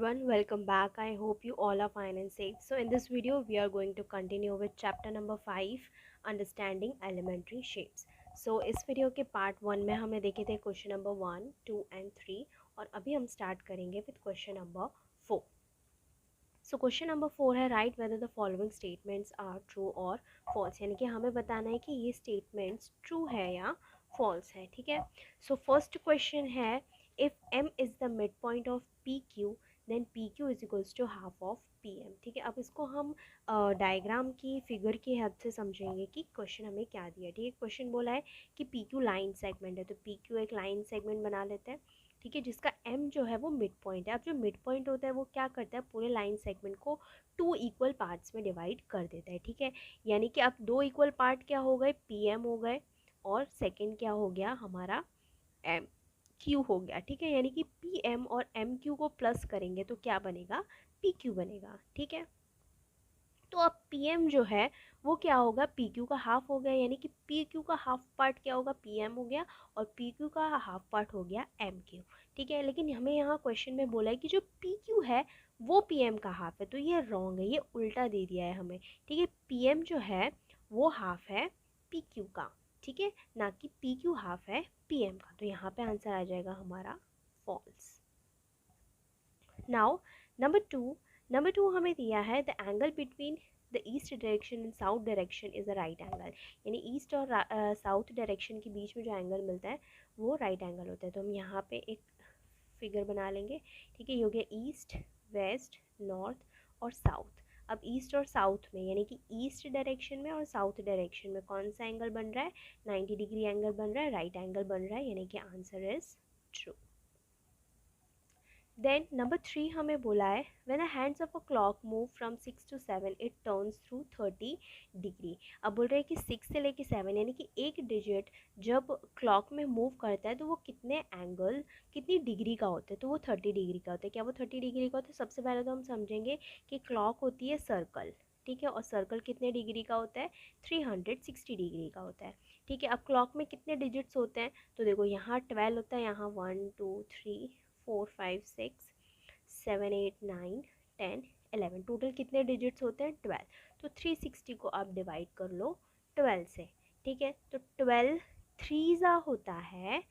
everyone, welcome back. I hope you all are fine and safe. So in this video we are going to continue with chapter number 5, understanding elementary shapes. So इस video के part 1 में हमने देखे थे question number 1, 2 and 3 और अभी हम start करेंगे with question number 4. So question number 4 है write whether the following statements are true और फॉल्स, यानी कि हमें बताना है कि ये स्टेटमेंट्स ट्रू है या फॉल्स है. ठीक है. सो फर्स्ट क्वेश्चन है if m is the mid point of P Q then P Q is equals to half of P M. ठीक है. अब इसको हम डायग्राम की फिगर की हेल्प से समझेंगे कि क्वेश्चन हमें क्या दिया. ठीक है. क्वेश्चन बोला है कि पी क्यू लाइन सेगमेंट है, तो पी क्यू एक लाइन सेगमेंट बना लेते हैं. ठीक है. जिसका m जो है वो मिड पॉइंट है. अब जो मिड पॉइंट होता है वो क्या करता है, पूरे लाइन सेगमेंट को 2 इक्वल पार्ट्स में डिवाइड कर देता है. ठीक है. यानी कि अब 2 इक्वल पार्ट क्या हो गए, पी एम हो गए और सेकेंड क्या हो गया हमारा एम क्यू हो गया. ठीक है. यानी कि पी एम और एम क्यू को प्लस करेंगे तो क्या बनेगा, पी क्यू बनेगा. ठीक है. तो अब पी एम जो है वो क्या होगा, पी क्यू का हाफ हो गया, यानी कि पी क्यू का हाफ पार्ट क्या होगा, पी एम हो गया और पी क्यू का हाफ पार्ट हो गया एम क्यू. ठीक है. लेकिन हमें यहाँ क्वेश्चन में बोला है कि जो पी क्यू है वो पी एम का हाफ है, तो ये रॉन्ग है, ये उल्टा दे दिया है हमें. ठीक है. पी एम जो है वो हाफ है पी क्यू का. ठीक है. ना कि पी क्यू हाफ है पी एम का, तो यहाँ पे आंसर आ जाएगा हमारा फॉल्स. नाउ नंबर टू हमें दिया है the angle between the east direction and south direction is a right angle. यानी ईस्ट और साउथ डायरेक्शन के बीच में जो एंगल मिलता है वो राइट एंगल होता है. तो हम यहाँ पे एक फिगर बना लेंगे. ठीक है. ये हो गया ईस्ट, वेस्ट, नॉर्थ और साउथ. अब ईस्ट और साउथ में यानी कि ईस्ट डायरेक्शन में और साउथ डायरेक्शन में कौन सा एंगल बन रहा है, 90 डिग्री एंगल बन रहा है, राइट एंगल बन रहा है, यानी कि answer is true. Then number 3 हमें बोला है when the hands of a clock move from 6 to 7 it turns through 30 degree. अब बोल रहे हैं कि 6 से लेके 7 यानी कि एक डिजिट जब क्लॉक में मूव करता है तो वो कितनी डिग्री का होता है, तो वो 30 डिग्री का होता है. क्या वो 30 डिग्री का होता है? सबसे पहले तो हम समझेंगे कि क्लॉक होती है सर्कल. ठीक है. और सर्कल कितने डिग्री का होता है, 360 डिग्री का होता है. ठीक है. अब क्लॉक में कितने डिजिट्स होते हैं, तो देखो यहाँ 12 होता है, यहाँ 1 2 3 4 5 6 7 8 9 10 11, टोटल कितने डिजिट्स होते हैं, 12. तो 360 को आप डिवाइड कर लो 12 से. ठीक है. तो 12 थ्रीज़ा होता है.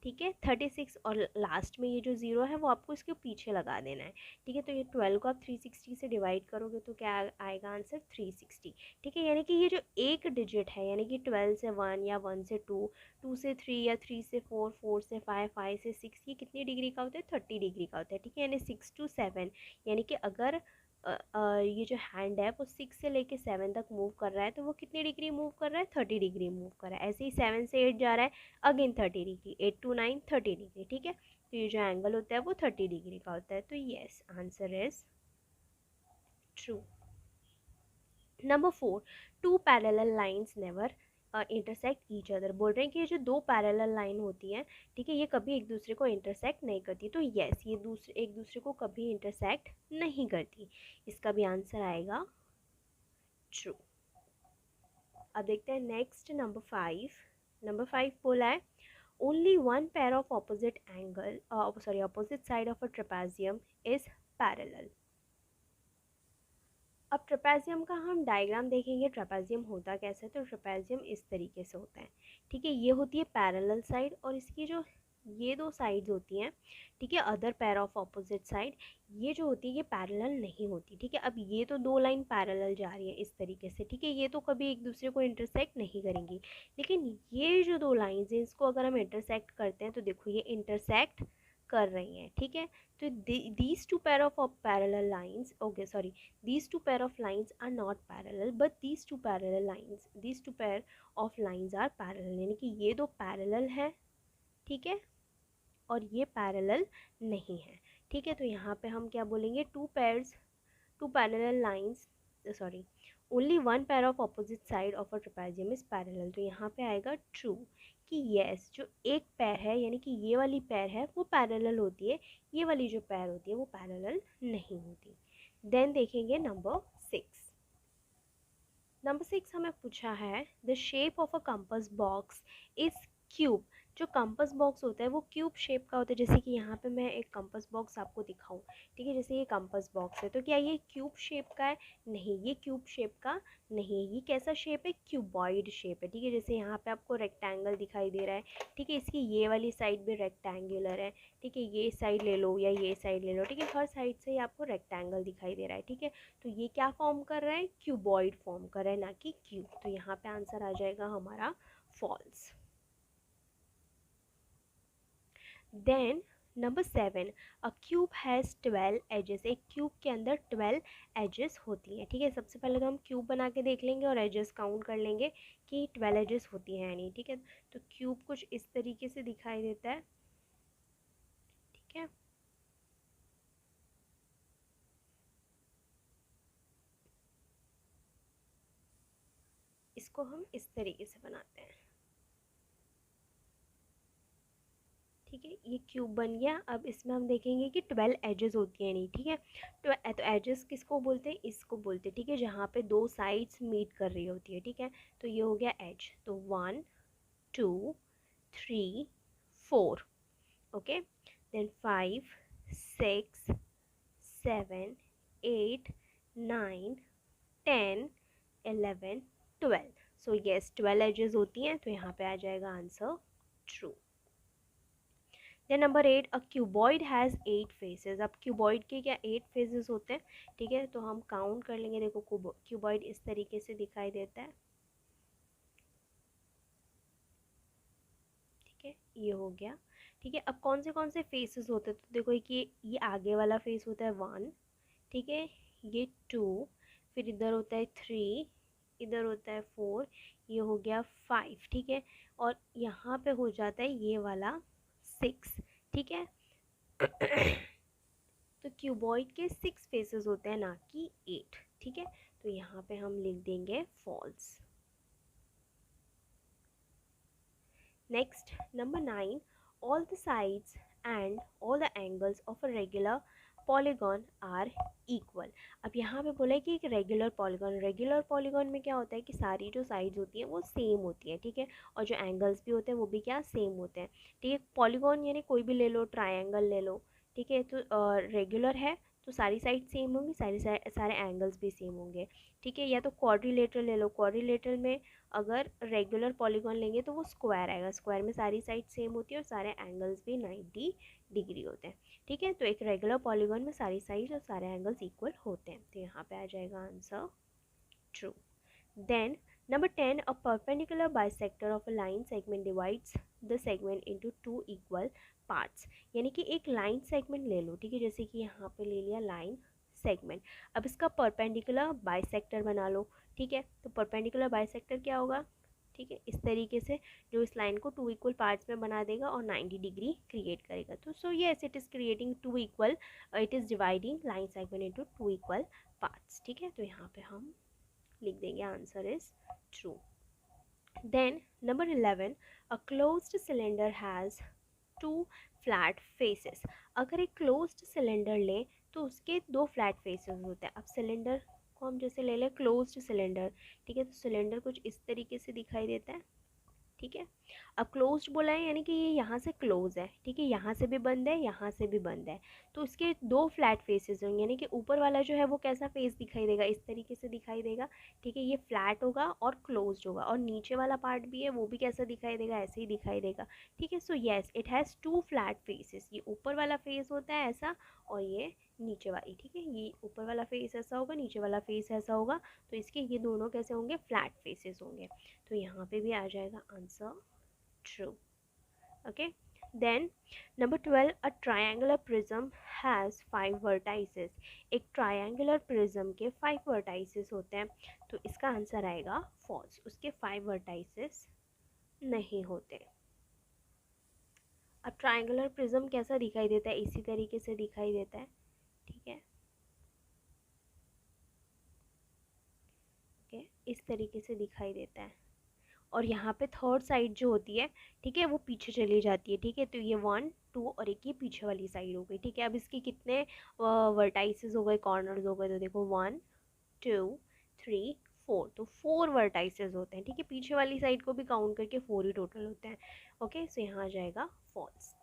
ठीक है. 36 और लास्ट में ये जो ज़ीरो है वो आपको इसके पीछे लगा देना है. ठीक है. तो ये 12 को आप 360 से डिवाइड करोगे तो क्या आएगा आंसर, 360. ठीक है. यानी कि ये जो एक डिजिट है यानी कि 12 से 1 या 1 से 2, 2 से 3 या 3 से 4, 4 से 5, 5 से 6, ये कितनी डिग्री का होता है, 30 डिग्री का होता है. ठीक है. यानी 6 to 7 यानी कि अगर ये जो हैंड है वो 6 से लेके 7 तक मूव कर रहा है तो वो कितनी डिग्री मूव कर रहा है, 30 डिग्री मूव कर रहा है. ऐसे ही 7 से 8 जा रहा है, अगेन 30 डिग्री, 8 to 9 30 डिग्री. ठीक है. तो ये जो एंगल होता है वो 30 डिग्री का होता है. तो yes, answer is true. Number 4 two parallel lines never intersect each other. बोल रहे हैं कि ये जो दो पैरेलल लाइन होती हैं, ठीक है, ये कभी एक दूसरे को इंटरसेक्ट नहीं करती. तो येस, ये एक दूसरे को कभी इंटरसेक्ट नहीं करती. इसका भी आंसर आएगा ट्रू. अब देखते हैं नेक्स्ट नंबर 5 बोला है only one pair of opposite side of a trapezium is parallel. अब ट्रेपेजियम का हम डायग्राम देखेंगे. ट्रेपेजियम होता कैसे है, तो ट्रेपेजियम इस तरीके से होता है. ठीक है. ये होती है पैरेलल साइड और इसकी जो ये दो साइड्स होती हैं, ठीक है, other pair of opposite side, ये जो होती है ये पैरेलल नहीं होती. ठीक है. अब ये तो दो लाइन पैरेलल जा रही है इस तरीके से. ठीक है. ये तो कभी एक दूसरे को इंटरसेक्ट नहीं करेंगी. लेकिन ये जो दो लाइन्स हैं इसको अगर हम इंटरसेक्ट करते हैं तो देखो ये इंटरसेक्ट कर रही हैं. ठीक है. तो these two pair of parallel lines, okay sorry, these two pair of lines are not parallel but these two pair of lines are parallel. यानी कि ये दो पैरेलल है. ठीक है. और ये पैरेलल नहीं है. ठीक है. तो यहाँ पे हम क्या बोलेंगे, two parallel lines, sorry, only one pair of opposite side of a trapezium is parallel. तो यहाँ पे आएगा ट्रू कि येस, जो एक पैर है यानी कि ये वाली पैर है वो पैरेलल होती है, ये वाली जो पैर होती है वो पैरेलल नहीं होती. देन देखेंगे नंबर 6 हमें पूछा है the shape of a compass box is cube. जो कंपास बॉक्स होता है वो क्यूब शेप का होता है, जैसे कि यहाँ पे मैं एक कंपास बॉक्स आपको दिखाऊं, ठीक है, जैसे ये कंपास बॉक्स है, तो क्या ये क्यूब शेप का है? नहीं, ये क्यूब शेप का नहीं है। ये कैसा शेप है? क्यूबॉइड शेप है, ठीक है। जैसे यहाँ पे आपको रेक्टेंगल दिखाई दे रहा है, ठीक है, इसकी ये वाली साइड भी रेक्टेंगुलर है, ठीक है, ये साइड ले लो या ये साइड ले लो, ठीक है, हर साइड से ही आपको रेक्टेंगल दिखाई दे रहा है, ठीक है। तो ये क्या फॉर्म कर रहा है? क्यूबॉइड फॉर्म कर रहा है, ना कि क्यूब। तो यहाँ पे आंसर आ जाएगा हमारा false. Then number 7, a cube has 12 edges. एक क्यूब के अंदर 12 एजेस होती हैं, ठीक है। सबसे पहले तो हम क्यूब बना के देख लेंगे और एजेस काउंट कर लेंगे कि 12 एजेस होती हैं या नहीं, ठीक है। तो क्यूब कुछ इस तरीके से दिखाई देता है, ठीक है। इसको हम इस तरीके से बनाते हैं, ठीक है। ये क्यूब बन गया। अब इसमें हम देखेंगे कि 12 एजेस होती हैं नहीं, ठीक है। तो एजेस किसको बोलते हैं? इसको बोलते हैं, ठीक है, जहाँ पे दो साइड्स मीट कर रही होती है, ठीक है। तो ये हो गया एज। तो 1 2 3 4, okay. Then 5 6 7 8 9 10 11 12। So yes, 12 edges होती हैं, तो यहाँ पे आ जाएगा answer true. Then number 8, a cuboid has 8 faces. अब क्यूबॉइड के क्या 8 फेसेस होते हैं, ठीक है। तो हम काउंट कर लेंगे। देखो क्यूबॉइड इस तरीके से दिखाई देता है, ठीक है, ये हो गया, ठीक है। अब कौन से फेसेस होते हैं? तो देखो एक ये आगे वाला फेस होता है 1, ठीक है, ये 2, फिर इधर होता है 3, इधर होता है 4, ये हो गया 5, ठीक है। और यहाँ पे हो जाता है ये वाला 6, ठीक है। तो क्यूबॉइड के 6 फेसेस होते हैं, ना कि 8, ठीक है। तो यहाँ पे हम लिख देंगे false. Next number 9, all the sides and all the angles of a regular polygon are equal. अब यहाँ पे बोला है कि एक रेगुलर पॉलीगॉन में क्या होता है कि सारी जो साइड्स होती हैं वो सेम होती हैं, ठीक है। और जो एंगल्स भी होते हैं वो भी क्या सेम होते हैं, ठीक है। पॉलीगॉन यानी कोई भी ले लो, ट्रायंगल ले लो, ठीक है। तो रेगुलर है तो सारी साइड सेम होंगी, सारे एंगल्स भी सेम होंगे, ठीक है। या तो क्वाड्रिलेटरल ले लो, क्वाड्रिलेटरल में अगर रेगुलर पॉलीगॉन लेंगे तो वो स्क्वायर आएगा, स्क्वायर में सारी साइड सेम होती है और सारे एंगल्स भी 90 डिग्री होते हैं, ठीक है। तो एक रेगुलर पॉलीगॉन में सारी साइड और सारे एंगल्स इक्वल होते हैं, तो यहाँ पे आ जाएगा answer true. Then number 10, a perpendicular bisector of a line segment divides the segment into two equal parts. यानी कि एक लाइन सेगमेंट ले लो, ठीक है, जैसे कि यहाँ पे ले लिया लाइन सेगमेंट। अब इसका परपेंडिकुलर बाइसेक्टर बना लो, ठीक है। तो परपेंडिकुलर बाइसेक्टर क्या होगा, ठीक है, इस तरीके से जो इस लाइन को टू इक्वल पार्ट्स में बना देगा और 90 डिग्री क्रिएट करेगा। तो so yes, it is creating two equal, it is dividing line segment into two equal parts, ठीक है। तो यहाँ पे हम लिख देंगे answer is true. Then number 11, a closed cylinder has two flat faces. अगर एक क्लोज्ड सिलेंडर लें तो उसके दो फ्लैट फेसेस होते हैं। अब सिलेंडर को हम जैसे ले लें क्लोज्ड सिलेंडर, ठीक है, तो सिलेंडर कुछ इस तरीके से दिखाई देता है, ठीक है। अब क्लोज्ड बोला है यानी कि ये यहाँ से क्लोज है, ठीक है, यहाँ से भी बंद है, यहाँ से भी बंद है, तो इसके दो फ्लैट फेसेस होंगे, यानी कि ऊपर वाला जो है वो कैसा फेस दिखाई देगा, इस तरीके से दिखाई देगा, ठीक है, ये फ्लैट होगा और क्लोज्ड होगा। और नीचे वाला पार्ट भी है वो भी कैसा दिखाई देगा, ऐसे ही दिखाई देगा, ठीक है। So yes, it has two flat faces. ये ऊपर वाला फेस होता है ऐसा, और ये नीचे वाली, ठीक है, ये ऊपर वाला फेस ऐसा होगा, नीचे वाला फेस ऐसा होगा, तो इसके ये दोनों कैसे होंगे, फ्लैट फेसेस होंगे। तो यहाँ पे भी आ जाएगा answer true, okay. Then number 12, a triangular prism has 5 vertices. एक ट्रायंगुलर प्रिज्म के 5 वर्टाइसेस होते हैं, तो इसका आंसर आएगा फॉल्स, उसके 5 वर्टाइसेस नहीं होते। अब ट्रायंगुलर प्रिज्म कैसा दिखाई देता है, इसी तरीके से दिखाई देता है, ठीक है, ओके, इस तरीके से दिखाई देता है। और यहाँ पे थर्ड साइड जो होती है, ठीक है, वो पीछे चली जाती है, ठीक है। तो ये 1 2 और एक ये पीछे वाली साइड हो गई, ठीक है। अब इसके कितने वर्टाइसेस हो गए, कॉर्नर्स हो गए, तो देखो 1 2 3 4, तो 4 वर्टाइसेस होते हैं, ठीक है। पीछे वाली साइड को भी काउंट करके 4 ही टोटल होते हैं। ओके, सो यहाँ आ जाएगा false.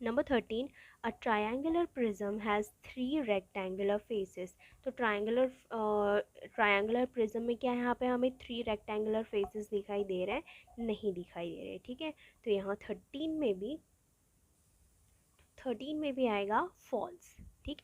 Number 13, a triangular prism has 3 rectangular faces. तो ट्रायंगुलर प्रिज्म में क्या है, यहाँ पे हमें 3 रेक्टेंगुलर फेसेस दिखाई दे रहे हैं, नहीं दिखाई दे रहे, ठीक है। तो यहाँ 13 में भी आएगा फॉल्स, ठीक।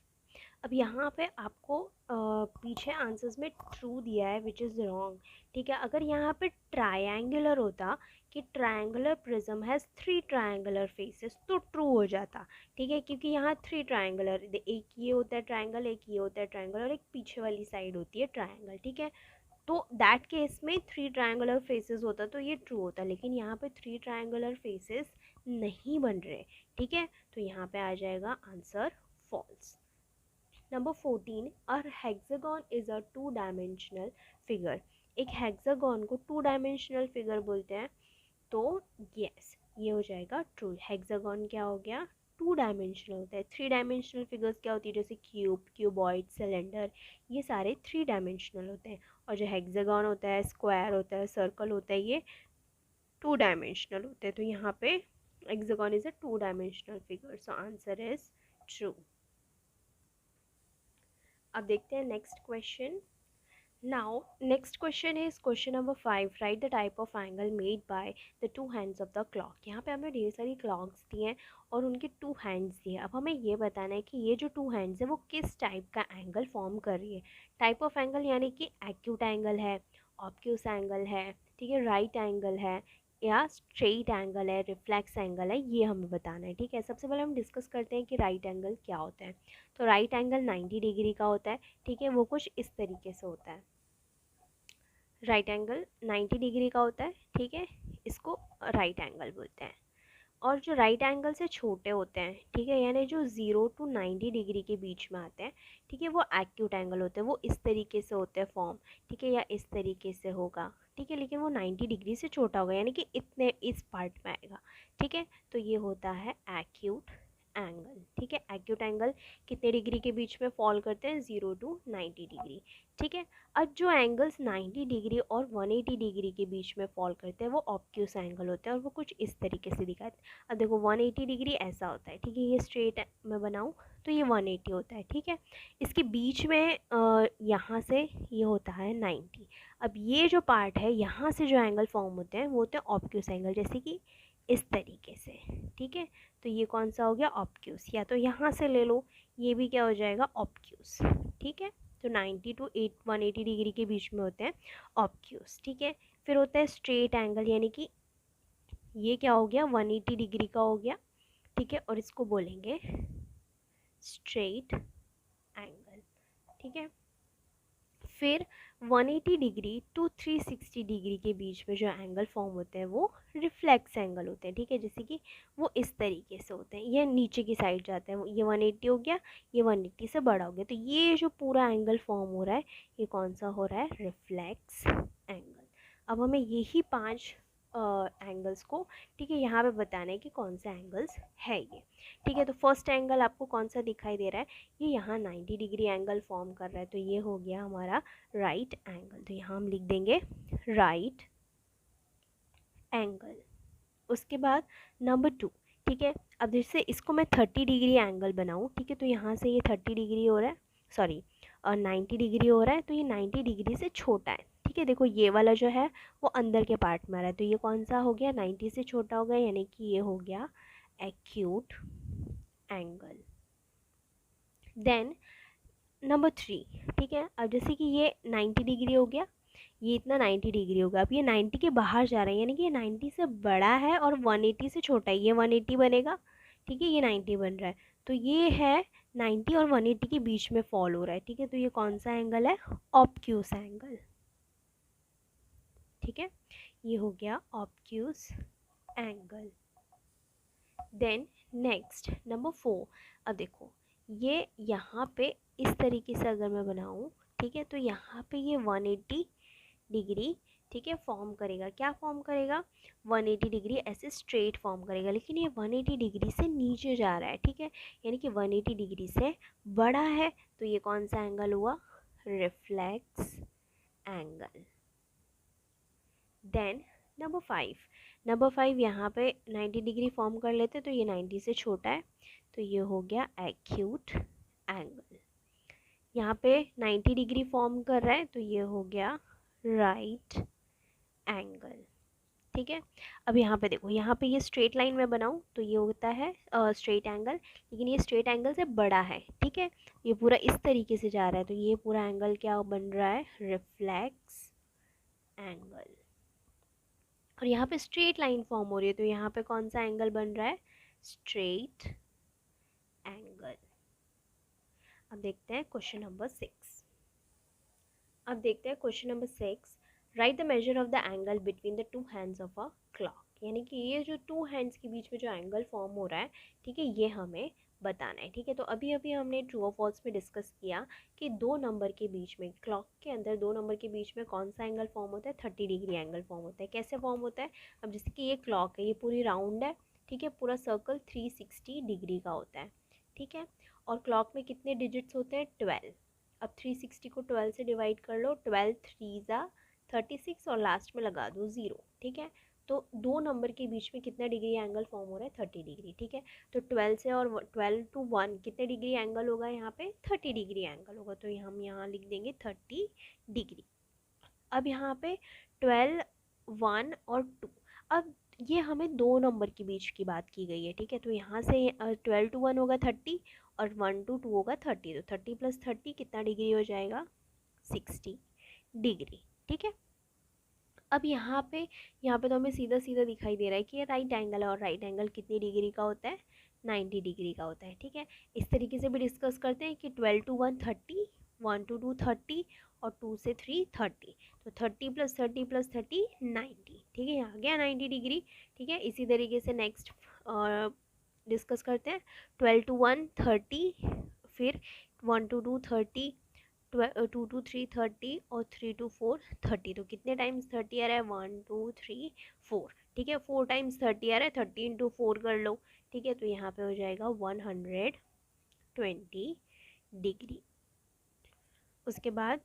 अब यहाँ पे आपको पीछे आंसर्स में ट्रू दिया है, विच इज़ रॉन्ग, ठीक है। अगर यहाँ पे ट्रायंगुलर होता कि triangular prism has 3 triangular faces, तो ट्रू हो जाता, ठीक है, क्योंकि यहाँ 3 ट्रायंगुलर, एक ये होता है ट्रायंगल, एक ये होता है ट्रायंगल, और एक पीछे वाली साइड होती है ट्रायंगल, ठीक है। तो दैट केस में 3 ट्रायंगुलर फेसेस होता तो ये ट्रू होता, लेकिन यहाँ पे 3 ट्रायंगुलर फेसेस नहीं बन रहे, ठीक है। तो यहाँ पे आ जाएगा answer false. Number 14, a hexagon is a 2 dimensional figure. एक हेक्सागन को 2 डायमेंशनल फिगर बोलते हैं, तो यस, ये हो जाएगा ट्रू। हेक्सागन क्या हो गया, 2 डायमेंशनल होता है। 3 डायमेंशनल फिगर्स क्या होती है, जैसे क्यूब, क्यूबॉइड, सिलेंडर, ये सारे 3 डायमेंशनल होते हैं। और जो हेक्सागन होता है, स्क्वायर होता है, सर्कल होता है, ये 2 डायमेंशनल होते हैं। तो यहाँ पे hexagon is a 2 dimensional figure, so answer is true. अब देखते हैं next question. Now next question is question number 5, right the type of angle made by the 2 hands of the clock. यहाँ पे हमें ढेर सारी क्लॉक्स दी हैं और उनके 2 हैंड्स दिए। अब हमें ये बताना है कि ये जो 2 हैंड्स है वो किस टाइप का एंगल फॉर्म कर रही है। टाइप ऑफ एंगल यानी कि एक्यूट एंगल है, ऑब्ट्यूस एंगल है, ठीक है, राइट एंगल है, या स्ट्रेट एंगल है, रिफ्लेक्स एंगल है, ये हमें बताना है, ठीक है। सबसे पहले हम डिस्कस करते हैं कि राइट एंगल क्या होता है। तो राइट एंगल 90 डिग्री का होता है, ठीक है, वो कुछ इस तरीके से होता है। राइट एंगल 90 डिग्री का होता है, ठीक है, इसको राइट एंगल बोलते हैं। और जो राइट एंगल से छोटे होते हैं, ठीक है, यानी जो 0 to 90 डिग्री के बीच में आते हैं, ठीक है, वो एक्यूट एंगल होते हैं। वो इस तरीके से होते हैं फॉर्म, ठीक है, या इस तरीके से होगा, ठीक है, लेकिन वो 90 डिग्री से छोटा होगा, यानी कि इतने इस पार्ट में आएगा, ठीक है। तो ये होता है एक्यूट एंगल, ठीक है। एक्यूट एंगल कितने डिग्री के बीच में फॉल करते हैं, 0 to 90 डिग्री, ठीक है। अब जो एंगल्स 90 डिग्री और 180 डिग्री के बीच में फॉल करते हैं वो ऑब्ट्यूस एंगल होते हैं, और वो कुछ इस तरीके से दिखाते हैं। अब देखो 180 डिग्री ऐसा होता है, ठीक है, ये स्ट्रेट मैं बनाऊँ तो ये 180 होता है, ठीक है। इसके बीच में यहाँ से ये होता है 90। अब ये जो पार्ट है, यहाँ से जो एंगल फॉर्म होते हैं वो होते हैं ऑब्ट्यूस एंगल, जैसे कि इस तरीके से, ठीक है। तो ये कौन सा हो गया, ऑब्ट्यूस। या तो यहाँ से ले लो, ये भी क्या हो जाएगा, ऑब्ट्यूस, ठीक है। तो 90 to 180 डिग्री के बीच में होते हैं ऑब्ट्यूस, ठीक है। फिर होता है स्ट्रेट एंगल, यानी कि ये क्या हो गया, 180 डिग्री का हो गया, ठीक है, और इसको बोलेंगे स्ट्रेट एंगल, ठीक है। फिर 180 डिग्री टू 360 डिग्री के बीच में जो एंगल फॉर्म होते हैं वो रिफ्लेक्स एंगल होते हैं, ठीक है, जैसे कि वो इस तरीके से होते हैं, ये नीचे की साइड जाते हैं। ये 180 हो गया, ये 180 से बड़ा हो गया, तो ये जो पूरा एंगल फॉर्म हो रहा है ये कौन सा हो रहा है, रिफ्लेक्स एंगल। अब हमें यही 5 एंगल्स को, ठीक है, यहाँ पे बताना है कि कौन सा एंगल्स है ये, ठीक है। तो फर्स्ट एंगल आपको कौन सा दिखाई दे रहा है, ये यहाँ 90 डिग्री एंगल फॉर्म कर रहा है, तो ये हो गया हमारा राइट एंगल। तो यहाँ हम लिख देंगे राइट एंगल। उसके बाद नंबर 2, ठीक है। अब जैसे इसको मैं 30 डिग्री एंगल बनाऊँ, ठीक है, तो यहाँ से ये 30 डिग्री हो रहा है, सॉरी 90 डिग्री हो रहा है, तो ये 90 डिग्री से छोटा है, ठीक है। देखो ये वाला जो है वो अंदर के पार्ट में आ रहा है, तो ये कौन सा हो गया, 90 से छोटा हो गया, यानी कि ये हो गया एक्यूट एंगल। देन नंबर 3, ठीक है। अब जैसे कि ये 90 डिग्री हो गया, ये इतना 90 डिग्री होगा, अब ये 90 के बाहर जा रहा है, यानी कि ये 90 से बड़ा है और 180 से छोटा है, ये 180 बनेगा, ठीक है, ये 90 बन रहा है, तो ये है 90 और 180 के बीच में फॉल हो रहा है, ठीक है। तो ये कौन सा एंगल है, ऑब्ट्यूस एंगल, ठीक है, ये हो गया obtuse angle. Then next number 4, अब देखो ये यहाँ पे इस तरीके से अगर मैं बनाऊँ, ठीक है, तो यहाँ पे ये 180 डिग्री, ठीक है, फॉर्म करेगा, क्या फॉर्म करेगा, 180 डिग्री ऐसे स्ट्रेट फॉर्म करेगा, लेकिन ये 180 डिग्री से नीचे जा रहा है, ठीक है, यानी कि 180 डिग्री से बड़ा है, तो ये कौन सा एंगल हुआ, रिफ्लेक्स एंगल। देन नंबर 5 यहाँ पे 90 डिग्री फॉर्म कर लेते, तो ये 90 से छोटा है, तो ये हो गया एक्यूट एंगल। यहाँ पे 90 डिग्री फॉर्म कर रहा है, तो ये हो गया राइट एंगल। ठीक है। अब यहाँ पे देखो, यहाँ पे ये स्ट्रेट लाइन में बनाऊँ तो ये होता है स्ट्रेट एंगल, लेकिन ये स्ट्रेट एंगल से बड़ा है। ठीक है, ये पूरा इस तरीके से जा रहा है, तो ये पूरा एंगल क्या बन रहा है, रिफ्लेक्स एंगल। और यहाँ पे स्ट्रेट लाइन फॉर्म हो रही है, तो यहाँ पे कौन सा एंगल बन रहा है, स्ट्रेट एंगल। अब देखते हैं क्वेश्चन नंबर 6। अब देखते हैं question number 6। Right the measure of the angle between the two hands of a clock. यानी कि ये जो टू हैंड्स के बीच में जो एंगल फॉर्म हो रहा है, ठीक है, ये हमें बताना है। ठीक है, तो अभी अभी हमने ट्रू और फॉल्स में डिस्कस किया कि दो नंबर के बीच में, क्लॉक के अंदर दो नंबर के बीच में कौन सा एंगल फॉर्म होता है, 30 डिग्री एंगल फॉर्म होता है। कैसे फॉर्म होता है, अब जैसे कि ये क्लॉक है, ये पूरी राउंड है, ठीक है, पूरा सर्कल 360 डिग्री का होता है। ठीक है, और क्लॉक में कितने डिजिट्स होते हैं, 12। अब 360 को 12 से डिवाइड कर लो, 12 3 ज़ा 36 और लास्ट में लगा दो 0। ठीक है, तो दो नंबर के बीच में कितना डिग्री एंगल फॉर्म हो रहा है, 30 डिग्री। ठीक है, तो 12 से और 12 टू 1 कितने डिग्री एंगल होगा, यहाँ पे 30 डिग्री एंगल होगा, तो हम यहाँ लिख देंगे 30 डिग्री। अब यहाँ पे 12 1 और 2, अब ये हमें दो नंबर के बीच की बात की गई है। ठीक है, तो यहाँ से 12 टू 1 होगा 30 और 1 टू 2 होगा 30, तो 30 प्लस 30 कितना डिग्री हो जाएगा, 60 डिग्री। ठीक है, अब यहाँ पे तो हमें सीधा सीधा दिखाई दे रहा है कि ये राइट एंगल है, और राइट एंगल कितनी डिग्री का होता है, 90 डिग्री का होता है। ठीक है, इस तरीके से भी डिस्कस करते हैं कि 12 टू 1 30, 1 टू 2 30 और 2 से 3 30, तो 30 प्लस 30 प्लस 30 90। ठीक है, यहाँ गया 90 डिग्री। ठीक है, इसी तरीके से नेक्स्ट डिस्कस करते हैं, 12 टू 1 30, फिर 1 टू 2 30, 2 टू 3 30 और 3 टू 4 30, तो कितने टाइम्स 30 आ रहा है, 1 2 3 4। ठीक है, 4 टाइम्स 30 आ रहा है, 30 इंटू 4 कर लो। ठीक है, तो यहाँ पे हो जाएगा 120 डिग्री। उसके बाद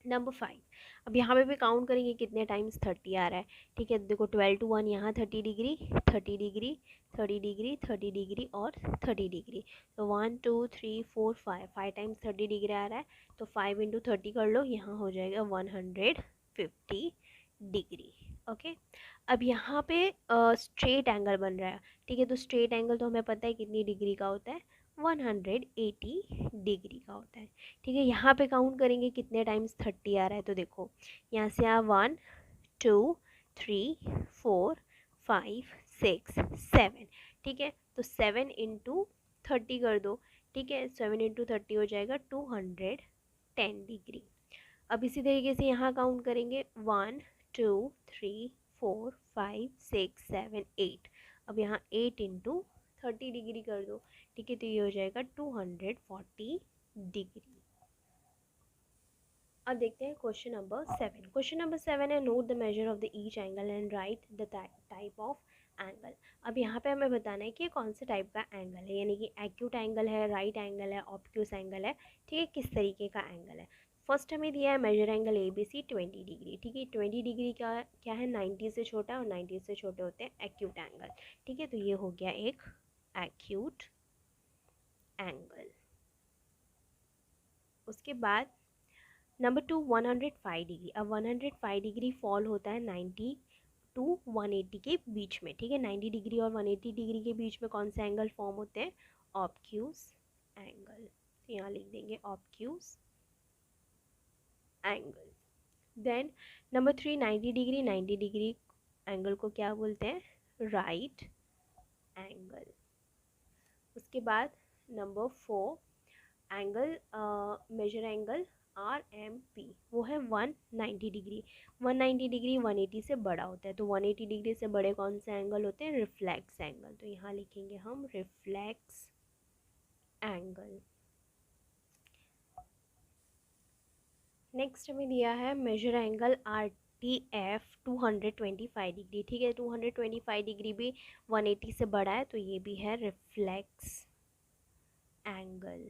नंबर 5, अब यहाँ पे भी काउंट करेंगे कितने टाइम्स 30 आ रहा है। ठीक है, देखो 12 टू 1 यहाँ 30 डिग्री 30 डिग्री 30 डिग्री 30 डिग्री और 30 डिग्री, तो 1 2 3 4 5 टाइम्स 30 डिग्री आ रहा है, तो 5 इंटू 30 कर लो, यहाँ हो जाएगा 150 डिग्री। ओके, अब यहाँ पे स्ट्रेट एंगल बन रहा है। ठीक है, तो स्ट्रेट एंगल तो हमें पता है कितनी डिग्री का होता है, 180 डिग्री का होता है। ठीक है, यहाँ पे काउंट करेंगे कितने टाइम्स 30 आ रहा है, तो देखो यहाँ से आ 1 2 3 4 5 6 7। ठीक है, तो 7 इंटू 30 कर दो। ठीक है, 7 इंटू 30 हो जाएगा 210 डिग्री। अब इसी तरीके से यहाँ काउंट करेंगे 1 2 3 4 5 6 7 8। अब यहाँ 8 इंटू 30 डिग्री कर दो। ठीक है, तो ये हो जाएगा 240 डिग्री। अब देखते हैं क्वेश्चन नंबर 7। क्वेश्चन नंबर 7 है, note the measure of the each angle and write the type of angle. अब यहाँ पे हमें बताना है कि ये कौन से टाइप का एंगल है, यानी कि एक्यूट एंगल है, राइट एंगल है, ऑब्ट्यूस एंगल है। ठीक है, किस तरीके का एंगल है। फर्स्ट हमें दिया है measure angle A B C 20 degree. ठीक है, 20 डिग्री का क्या है, 90 से छोटा है, और 90 से छोटे होते हैं एक्यूट एंगल। ठीक है, तो ये हो गया एक एक्यूट एंगल। उसके बाद नंबर 2 105 डिग्री। अब 105 डिग्री फॉल होता है 90 टू 180 के बीच में। ठीक है, 90 डिग्री और 180 डिग्री के बीच में कौन से एंगल फॉर्म होते हैं, ऑब्ट्यूस एंगल। तो यहाँ लिख देंगे obtuse angle. Then number 3 90 degree, 90 degree angle को क्या बोलते हैं, राइट एंगल। उसके बाद number 4 angle, measure angle R M P, वो है 190 डिग्री। 190 डिग्री 180 से बड़ा होता है, तो 180 डिग्री से बड़े कौन से एंगल होते हैं, रिफ्लेक्स एंगल। तो यहाँ लिखेंगे हम रिफ्लेक्स एंगल। नेक्स्ट हमें दिया है measure angle R T F 225 degree. ठीक है, 225 डिग्री भी 180 से बड़ा है, तो ये भी है रिफ्लेक्स एंगल।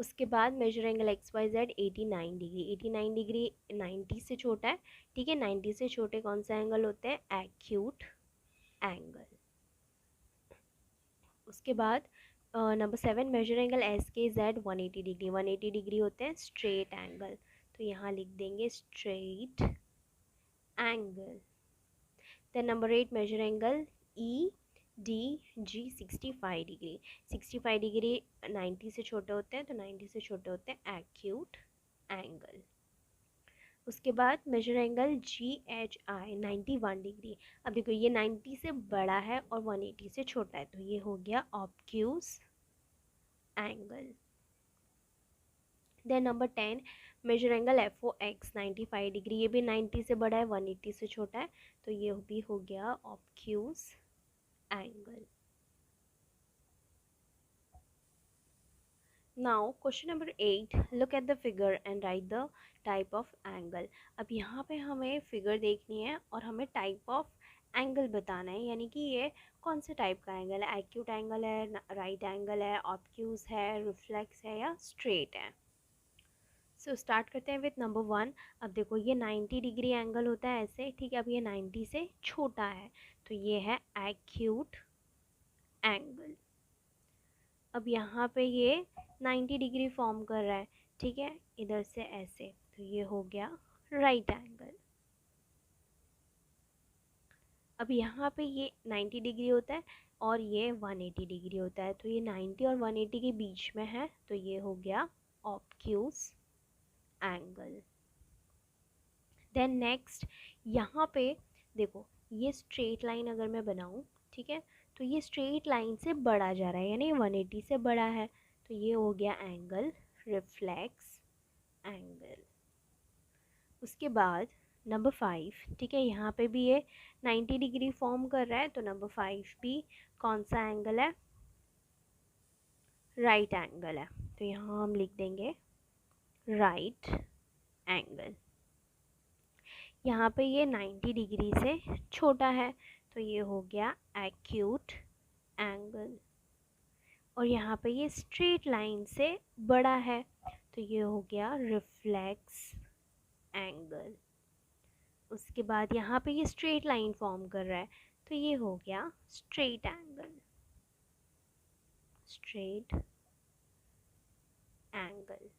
उसके बाद measure angle X Y Z 89 degree, 89 degree 90 से छोटा है, ठीक है। 90 से छोटे कौन सा एंगल होते हैं? Acute angle. उसके बाद number 7 measure angle S K Z 180 degree, 180 degree होते हैं स्ट्रेट एंगल, तो यहाँ लिख देंगे straight angle. Then number 8 measure angle E D G 65 degree, 65 degree 90 से छोटे होते हैं, तो 90 से छोटे होते हैं एक्यूट एंगल। उसके बाद measure angle G H I 91 degree, अब देखो ये 90 से बड़ा है और 180 से छोटा है, तो ये हो गया obtuse angle. Then number 10 measure angle F O X 95 degree, ये भी 90 से बड़ा है 180 से छोटा है, तो ये भी हो गया obtuse angle. Now question number 8, look at the figure and write the type of angle. अब यहाँ पे हमें फिगर देखनी है और हमें टाइप ऑफ एंगल बताना है, यानी कि ये कौन से टाइप का एंगल है, एक्यूट एंगल है, राइट एंगल है, ऑब्क्यूज है, रिफ्लेक्स है या स्ट्रेट है। सो स्टार्ट करते हैं विथ नंबर 1। अब देखो ये 90 डिग्री एंगल होता है ऐसे, ठीक है। अब ये 90 से छोटा है, तो ये है एक्यूट एंगल। अब यहाँ पे ये 90 डिग्री फॉर्म कर रहा है, ठीक है, इधर से ऐसे, तो ये हो गया राइट एंगल। अब यहाँ पे ये 90 डिग्री होता है और ये 180 डिग्री होता है, तो ये 90 और 180 के बीच में है, तो ये हो गया ऑब्क्यूज एंगल। देन नेक्स्ट यहाँ पे देखो ये स्ट्रेट लाइन अगर मैं बनाऊँ, ठीक है, तो ये स्ट्रेट लाइन से बढ़ा जा रहा है, यानी 180 से बड़ा है, तो ये हो गया एंगल रिफ्लेक्स एंगल। उसके बाद नंबर 5, ठीक है, यहाँ पे भी ये 90 डिग्री फॉर्म कर रहा है, तो नंबर 5 भी कौन सा एंगल है? राइट एंगल है, तो यहाँ हम लिख देंगे राइट एंगल। यहाँ पे ये 90 डिग्री से छोटा है, तो ये हो गया एक्यूट एंगल। और यहाँ पे ये स्ट्रेट लाइन से बड़ा है, तो ये हो गया रिफ्लेक्स एंगल। उसके बाद यहाँ पे ये स्ट्रेट लाइन फॉर्म कर रहा है, तो ये हो गया straight angle, straight angle.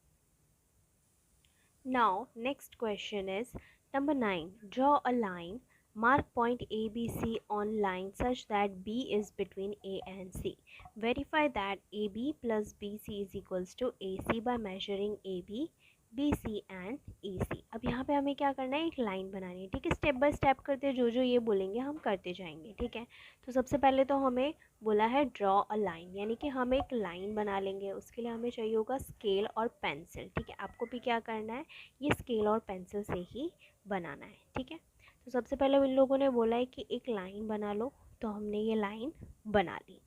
Now next question is number 9. Draw a line, mark point ABC on line such that B is between A and C. Verify that AB plus BC is equals to AC by measuring AB, BC and AC. अब यहाँ पे हमें क्या करना है? एक line बनानी है, ठीक है। स्टेप बाय स्टेप करते जो जो ये बोलेंगे हम करते जाएंगे, ठीक है। तो सबसे पहले तो हमें बोला है ड्रॉ अ लाइन, यानी कि हम एक लाइन बना लेंगे। उसके लिए हमें चाहिए होगा स्केल और पेंसिल, ठीक है। आपको भी क्या करना है? ये स्केल और पेंसिल से ही बनाना है, ठीक है। तो सबसे पहले इन लोगों ने बोला है कि एक लाइन बना लो, तो हमने ये लाइन बना ली,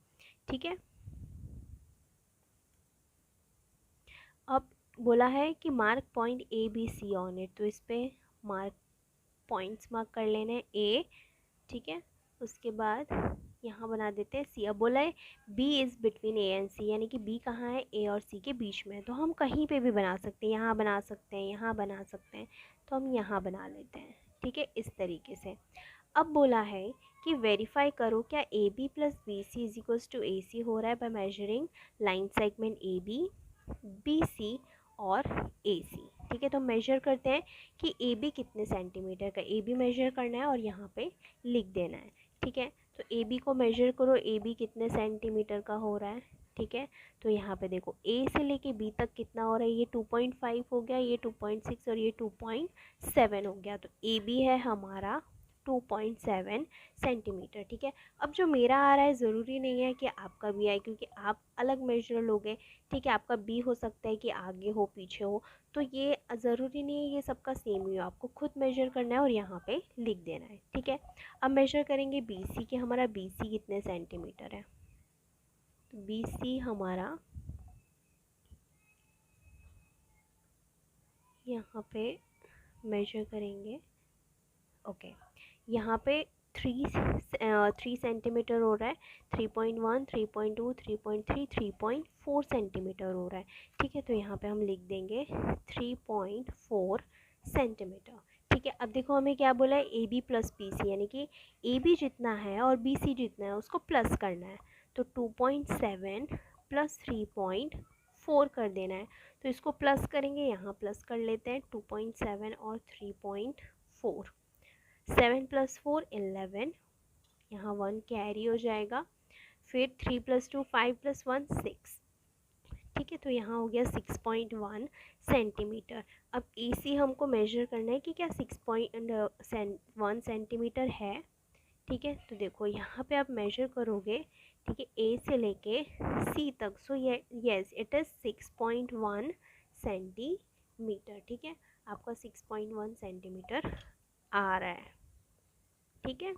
ठीक है। अब बोला है कि mark point A B C on it, तो इस पर मार्क पॉइंट्स मार्क कर लेने ए, ठीक है। उसके बाद यहाँ बना देते हैं सी। अब बोला है B is between A and C, यानी कि बी कहाँ है? ए और सी के बीच में है, तो हम कहीं पे भी बना सकते हैं, यहाँ बना सकते हैं, यहाँ बना सकते हैं, तो हम यहाँ बना लेते हैं, ठीक है, इस तरीके से। अब बोला है कि वेरीफाई करो क्या A B plus B C is equals to A C हो रहा है by measuring line segment A B C और ए सी, ठीक है। तो मेजर करते हैं कि ए बी कितने सेंटीमीटर का, ए बी मेजर करना है और यहाँ पे लिख देना है, ठीक है। तो ए बी को मेजर करो, ए बी कितने सेंटीमीटर का हो रहा है, ठीक है। तो यहाँ पे देखो ए से लेके बी तक कितना हो रहा है, ये 2.5 हो गया, ये 2.6 और ये 2.7 हो गया, तो ए बी है हमारा 2.7 सेंटीमीटर, ठीक है। अब जो मेरा आ रहा है ज़रूरी नहीं है कि आपका भी आए, क्योंकि आप अलग मेजर लोगे, ठीक है। आपका बी हो सकता है कि आगे हो पीछे हो, तो ये ज़रूरी नहीं है ये सबका सेम ही हो, आपको खुद मेजर करना है और यहाँ पे लिख देना है, ठीक है। अब मेजर करेंगे बी सी के, हमारा बी सी कितने सेंटीमीटर है, तो बी सी हमारा यहाँ पे मेजर करेंगे, ओके, यहाँ पे 3 सेंटीमीटर हो रहा है, 3.1, 3.2, 3.3, 3.4 सेंटीमीटर हो रहा है। ठीक है, तो यहाँ पे हम लिख देंगे 3.4 सेंटीमीटर। ठीक है, अब देखो हमें क्या बोला है, A B plus B C, यानी कि ए बी जितना है और बी सी जितना है उसको प्लस करना है। तो 2.7 प्लस 3.4 कर देना है। तो इसको प्लस करेंगे, यहाँ प्लस कर लेते हैं 2.7 और 3.4। 7 प्लस 4 11, यहाँ 1 कैरी हो जाएगा। फिर 3 प्लस 2 5 प्लस 1 6। ठीक है, तो यहाँ हो गया 6.1 सेंटीमीटर। अब ए सी हमको मेजर करना है कि क्या 6.1 सेंटीमीटर है। ठीक है, तो देखो यहाँ पे आप मेजर करोगे, ठीक है, ए से लेके सी तक। So yes it is 6.1 centimetre. ठीक है, आपका 6.1 सेंटीमीटर आ रहा है। ठीक है,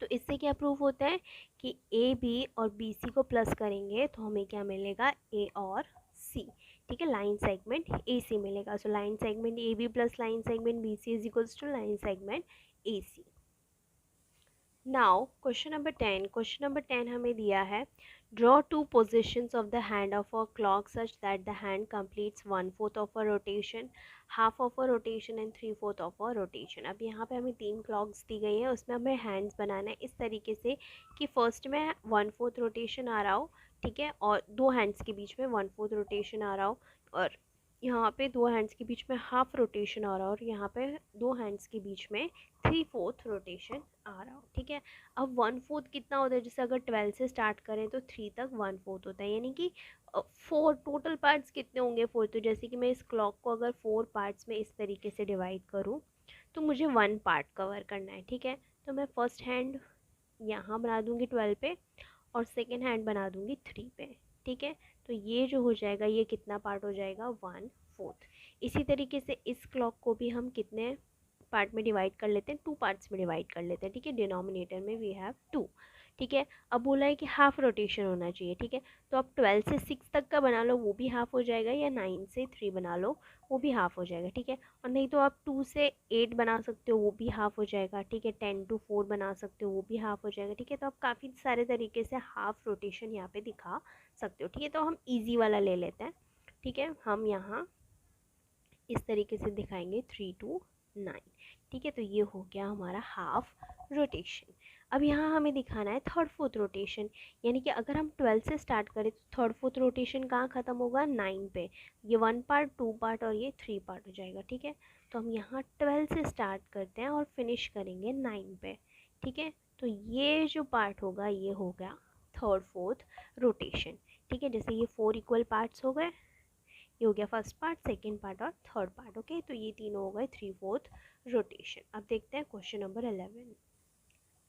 तो इससे क्या प्रूफ होता है कि ए बी और बी सी को प्लस करेंगे तो हमें क्या मिलेगा, ए और सी। ठीक है, लाइन सेगमेंट ए सी मिलेगा। So line segment A B plus line segment B C is equals to line segment A C. Now question number 10। Question number 10 हमें दिया है, draw two positions of the hand of a clock such that the hand completes 1/4 of a rotation, half of a rotation and 3/4 of a rotation. अब यहाँ पे हमें 3 clocks दी गई है, उसमें हमें हैंड्स बनाना है इस तरीके से कि फर्स्ट में 1/4 रोटेशन आ रहा हो, ठीक है, और 2 हैंड्स के बीच में 1/4 रोटेशन आ रहा हो, और यहाँ पे 2 हैंड्स के बीच में हाफ रोटेशन आ रहा हो, और यहाँ पे 2 हैंड्स के बीच में 3/4 रोटेशन आ रहा हो। ठीक है, अब 1/4 कितना होता है, जैसे अगर 12 से स्टार्ट करें तो 3 तक 1/4 होता है, यानी कि 4 टोटल पार्ट्स कितने होंगे 4। तो जैसे कि मैं इस क्लॉक को अगर 4 पार्ट्स में इस तरीके से डिवाइड करूँ तो मुझे 1 पार्ट कवर करना है। ठीक है, तो मैं फर्स्ट हैंड यहाँ बना दूँगी 12 पे और सेकेंड हैंड बना दूँगी 3 पे। ठीक है, तो ये जो हो जाएगा ये कितना पार्ट हो जाएगा, 1/4। इसी तरीके से इस क्लॉक को भी हम कितने पार्ट में डिवाइड कर लेते हैं, 2 पार्ट्स में डिवाइड कर लेते हैं। ठीक है, डिनोमिनेटर में वी हैव 2। ठीक है, अब बोला है कि हाफ रोटेशन होना चाहिए। ठीक है, तो आप 12 से 6 तक का बना लो वो भी हाफ हो जाएगा, या 9 से 3 बना लो वो भी हाफ हो जाएगा। ठीक है, और नहीं तो आप 2 से 8 बना सकते हो वो भी हाफ हो जाएगा। ठीक है, 10 to 4 बना सकते हो वो भी हाफ हो जाएगा। ठीक है, तो आप काफ़ी सारे तरीके से हाफ रोटेशन यहाँ पे दिखा सकते हो। ठीक है, तो हम ईजी वाला ले लेते हैं। ठीक है, हम यहाँ इस तरीके से दिखाएंगे 3 to 9। ठीक है, तो ये हो गया हमारा हाफ रोटेशन। अब यहाँ हमें दिखाना है 3/4 रोटेशन, यानी कि अगर हम 12 से स्टार्ट करें तो 3/4 रोटेशन कहाँ ख़त्म होगा, 9 पे। ये 1 पार्ट 2 पार्ट और ये 3 पार्ट हो जाएगा। ठीक है, तो हम यहाँ 12 से स्टार्ट करते हैं और फिनिश करेंगे 9 पे। ठीक है, तो ये जो पार्ट होगा ये हो गया 3/4 रोटेशन। ठीक है, जैसे ये 4 इक्वल पार्ट्स हो गए, ये हो गया फर्स्ट पार्ट, सेकेंड पार्ट और थर्ड पार्ट। ओके, तो ये तीनों हो गए 3/4 रोटेशन। अब देखते हैं क्वेश्चन नंबर 11।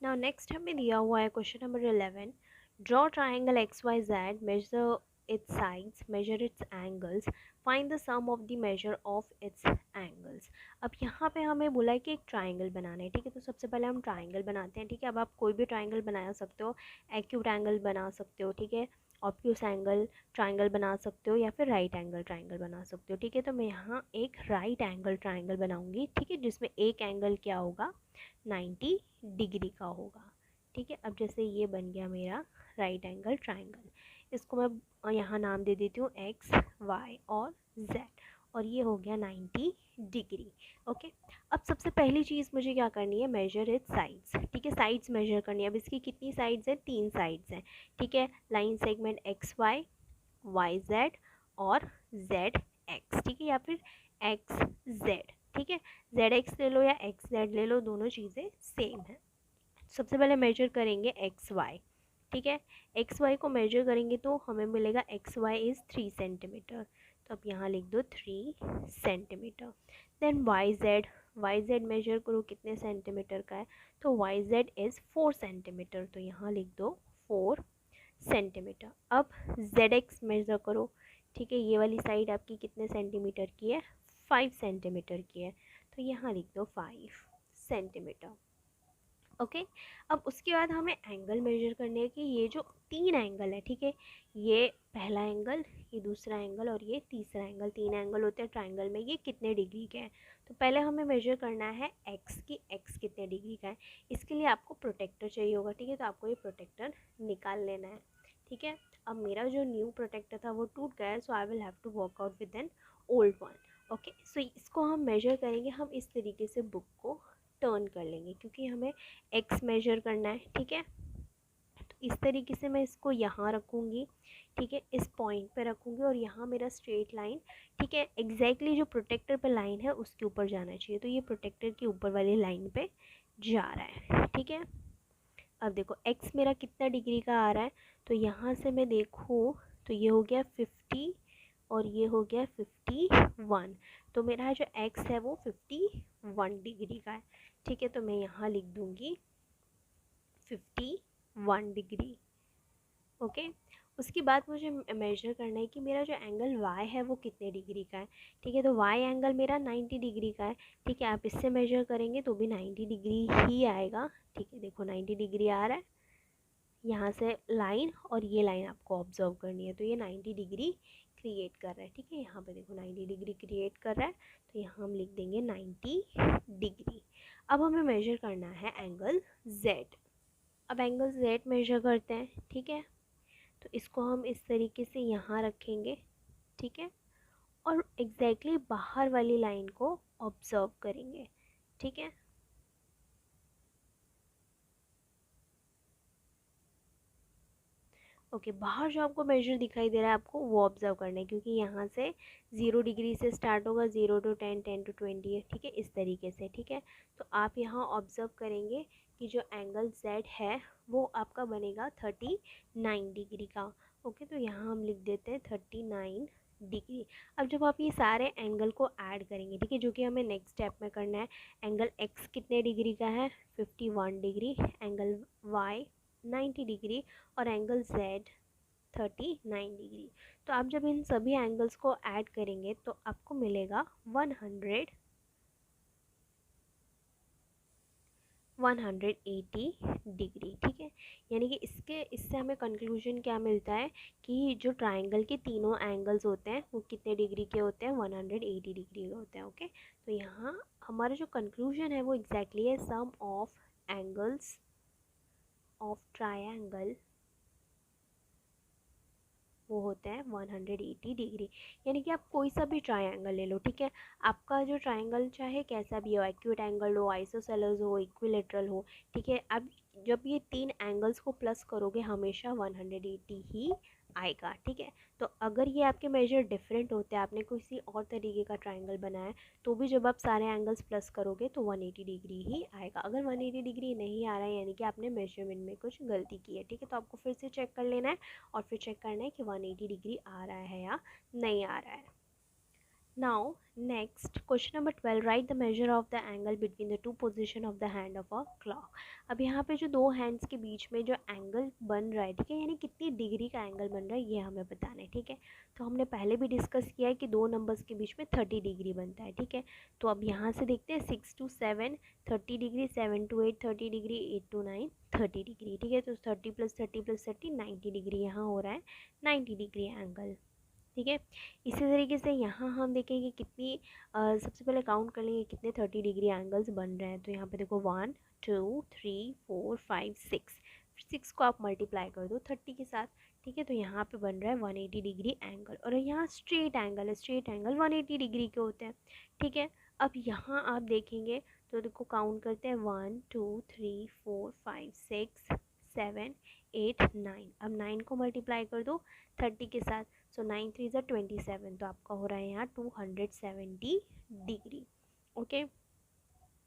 नाउ नेक्स्ट हमें दिया हुआ है question number 11, draw triangle XYZ, measure its sides, measure its angles, find the sum of the measure of its angles। अब यहाँ पे हमें बोला है कि एक ट्राइंगल बनाना है। ठीक है, तो सबसे पहले हम ट्राइंगल बनाते हैं। ठीक है, अब आप कोई भी ट्राइंगल बना सकते हो, एक्यूट एंगल बना सकते हो, ठीक है, ऑब्ट्यूस एंगल ट्राइंगल बना सकते हो, या फिर राइट एंगल ट्राइंगल बना सकते हो। ठीक है, तो मैं यहाँ एक राइट एंगल ट्राइंगल बनाऊंगी। ठीक है, जिसमें एक एंगल क्या होगा, 90 डिग्री का होगा। ठीक है, अब जैसे ये बन गया मेरा राइट एंगल ट्राइंगल, इसको मैं यहाँ नाम दे देती हूँ एक्स वाई और जेड, और ये हो गया 90 डिग्री। ओके, अब सबसे पहली चीज़ मुझे क्या करनी है, मेजर इट्स साइड्स। ठीक है, साइड्स मेजर करनी है। अब इसकी कितनी साइड्स हैं, 3 साइड्स हैं। ठीक है, line segment X Y, Y Z और जेड एक्स। ठीक है, या फिर एक्स जेड। ठीक है, जेड एक्स ले लो या एक्स जेड ले लो, दोनों चीज़ें सेम है। सबसे पहले मेजर करेंगे एक्स वाई। ठीक है, एक्स वाई को मेजर करेंगे तो हमें मिलेगा एक्स वाई इज़ 3 सेंटीमीटर, तो अब यहाँ लिख दो 3 centimetre. Then Y Z measure करो कितने सेंटीमीटर का है, तो वाई जेड इज़ 4 सेंटीमीटर, तो यहाँ लिख दो 4 सेंटीमीटर। अब जेड एक्स मेजर करो। ठीक है, ये वाली साइड आपकी कितने सेंटीमीटर की है, 5 सेंटीमीटर की है, तो यहाँ लिख दो 5 सेंटीमीटर। ओके। अब उसके बाद हमें एंगल मेजर करने हैं कि ये जो 3 एंगल है, ठीक है, ये पहला एंगल, ये दूसरा एंगल और ये तीसरा एंगल, 3 एंगल होते हैं ट्राइंगल में, ये कितने डिग्री के हैं। तो पहले हमें मेजर करना है एक्स की, एक्स कितने डिग्री का है। इसके लिए आपको प्रोटेक्टर चाहिए होगा, ठीक है, तो आपको ये प्रोटेक्टर निकाल लेना है, ठीक है। अब मेरा जो न्यू प्रोटेक्टर था वो टूट गया है, so I will have to work out with an old one. Okay, so इसको हम मेजर करेंगे, हम इस तरीके से बुक को टर्न कर लेंगे क्योंकि हमें एक्स मेजर करना है, ठीक है। तो इस तरीके से मैं इसको यहाँ रखूँगी, ठीक है, इस पॉइंट पे रखूँगी और यहाँ मेरा स्ट्रेट लाइन, ठीक है, एग्जैक्टली जो प्रोटेक्टर पे लाइन है उसके ऊपर जाना चाहिए। तो ये प्रोटेक्टर के ऊपर वाली लाइन पे जा रहा है, ठीक है। अब देखो एक्स मेरा कितना डिग्री का आ रहा है, तो यहाँ से मैं देखूँ तो ये हो गया 50 और ये हो गया 51। तो मेरा जो एक्स है वो 51 डिग्री का है, ठीक है। तो मैं यहाँ लिख दूँगी 51 डिग्री। ओके, उसके बाद मुझे मेजर करना है कि मेरा जो एंगल वाई है वो कितने डिग्री का है, ठीक है। तो वाई एंगल मेरा 90 डिग्री का है, ठीक है। आप इससे मेजर करेंगे तो भी 90 डिग्री ही आएगा, ठीक है। देखो 90 डिग्री आ रहा है यहाँ से लाइन, और ये लाइन आपको ऑब्जर्व करनी है, तो ये 90 डिग्री क्रिएट कर रहा है, ठीक है। यहाँ पे देखो 90 डिग्री क्रिएट कर रहा है, तो यहाँ हम लिख देंगे 90 डिग्री। अब हमें मेजर करना है एंगल Z। अब एंगल Z मेजर करते हैं, ठीक है। तो इसको हम इस तरीके से यहाँ रखेंगे, ठीक है, और एग्जैक्टली बाहर वाली लाइन को ऑब्जर्व करेंगे, ठीक है। ओके, बाहर जो आपको मेजर दिखाई दे रहा है आपको वो ऑब्जर्व करना है, क्योंकि यहाँ से 0 डिग्री से स्टार्ट होगा, 0 to 10, 10 to 20 है, ठीक है, इस तरीके से, ठीक है। तो आप यहाँ ऑब्जर्व करेंगे कि जो एंगल Z है वो आपका बनेगा 39 डिग्री का। ओके, तो यहाँ हम लिख देते हैं 39 डिग्री। अब जब आप ये सारे एंगल को ऐड करेंगे, ठीक है, जो कि हमें नेक्स्ट स्टेप में करना है, एंगल X कितने डिग्री का है, 51 डिग्री, एंगल Y 90 डिग्री और एंगल Z 39 डिग्री। तो आप जब इन सभी एंगल्स को ऐड करेंगे तो आपको मिलेगा 180 डिग्री, ठीक है। यानी कि इससे हमें कंक्लूजन क्या मिलता है कि जो ट्राइंगल के तीनों एंगल्स होते हैं वो कितने डिग्री के होते हैं, 180 डिग्री के होते हैं। ओके, तो यहाँ हमारा जो कंक्लूजन है वो एग्जैक्टली है सम ऑफ एंगल्स ऑफ ट्रायंगल वो होते हैं 180 डिग्री। यानी कि आप कोई सा भी ट्रायंगल ले लो, ठीक है, आपका जो ट्रायंगल चाहे कैसा भी हो, एक्यूट एंगल हो, आइसोसेलेस हो, इक्विलेटरल हो, ठीक है, अब जब ये 3 एंगल्स को प्लस करोगे हमेशा 180 ही आएगा, ठीक है। तो अगर ये आपके मेजर डिफरेंट होते हैं, आपने किसी और तरीके का ट्रायंगल बनाया है, तो भी जब आप सारे एंगल्स प्लस करोगे तो 180 डिग्री ही आएगा। अगर 180 डिग्री नहीं आ रहा है यानी कि आपने मेजरमेंट में कुछ गलती की है, ठीक है, तो आपको फिर से चेक कर लेना है और फिर चेक करना है कि 180 डिग्री आ रहा है या नहीं आ रहा है। Now, next question number 12, write the measure of the angle between the two position of the hand of a clock. अब यहाँ पे जो दो हैंड्स के बीच में जो एंगल बन रहा है, ठीक है, यानी कितनी डिग्री का एंगल बन रहा है ये हमें बताना है, ठीक है। तो हमने पहले भी डिस्कस किया है कि दो नंबर्स के बीच में 30 डिग्री बनता है, ठीक है। तो अब यहाँ से देखते हैं 6 to 7 30 degree, 7 to 8 30 degree, 8 to 9 30 degree, ठीक है। तो 30 + 30 + 30 90 डिग्री यहाँ हो रहा है, 90 डिग्री एंगल, ठीक है। इसी तरीके से यहाँ हम देखेंगे कितनी सबसे पहले काउंट कर लेंगे कितने 30 डिग्री एंगल्स बन रहे हैं। तो यहाँ पे देखो 1 2 3 4 5 6, 6 को आप मल्टीप्लाई कर दो 30 के साथ, ठीक है। तो यहाँ पे बन रहा है 180 डिग्री एंगल, और यहाँ स्ट्रेट एंगल है, स्ट्रेट एंगल 180 डिग्री के होते हैं, ठीक है। अब यहाँ आप देखेंगे तो देखो काउंट करते हैं 1 2 3 4 5 6 7 8 9। अब 9 को मल्टीप्लाई कर दो 30 के साथ, सो 9 3 ज़ा 27, तो आपका हो रहा है यहाँ 270 डिग्री। ओके,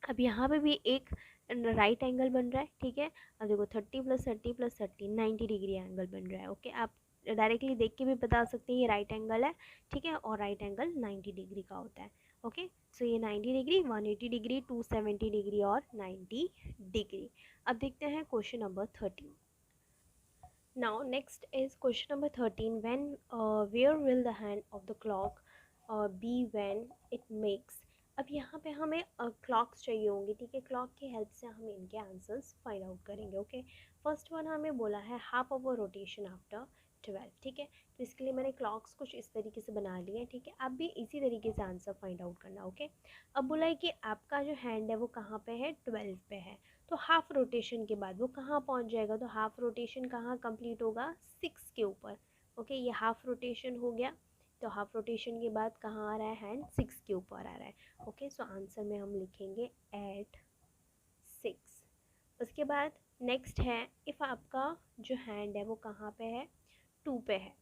अब यहाँ पे भी एक राइट एंगल बन रहा है, ठीक है। अब देखो 30 + 30 + 30 90 डिग्री एंगल बन रहा है। ओके, आप डायरेक्टली देख के भी बता सकते हैं ये राइट एंगल है, ठीक है, और राइट एंगल 90 डिग्री का होता है। ओके, सो ये 90 डिग्री, 180 डिग्री, 270 डिग्री और 90 डिग्री। अब देखते हैं question number 13। Now next is question number 13. Where will the hand of the clock be when it makes अब यहाँ पे हमें क्लॉक्स चाहिए होंगी, ठीक है। क्लॉक की हेल्प से हम इनके आंसर्स फाइंड आउट करेंगे। ओके, फर्स्ट वन हमें बोला है हाफ आवर रोटेशन आफ्टर 12, ठीक है। तो इसके लिए मैंने क्लॉक्स कुछ इस तरीके से बना लिए हैं, ठीक है। आप भी इसी तरीके से आंसर फाइंड आउट करना। ओके, अब बोला है कि आपका जो हैंड है वो कहाँ पे है, 12 पे है। तो हाफ रोटेशन के बाद वो कहाँ पहुँच जाएगा, तो हाफ रोटेशन कहाँ कंप्लीट होगा, 6 के ऊपर। ओके, ये हाफ रोटेशन हो गया। तो हाफ रोटेशन के बाद कहाँ आ रहा है, हैंड 6 के ऊपर आ रहा है। ओके, सो आंसर में हम लिखेंगे एट 6। उसके बाद नेक्स्ट है, इफ़ आपका जो हैंड है वो कहाँ पे है, 2 पे है,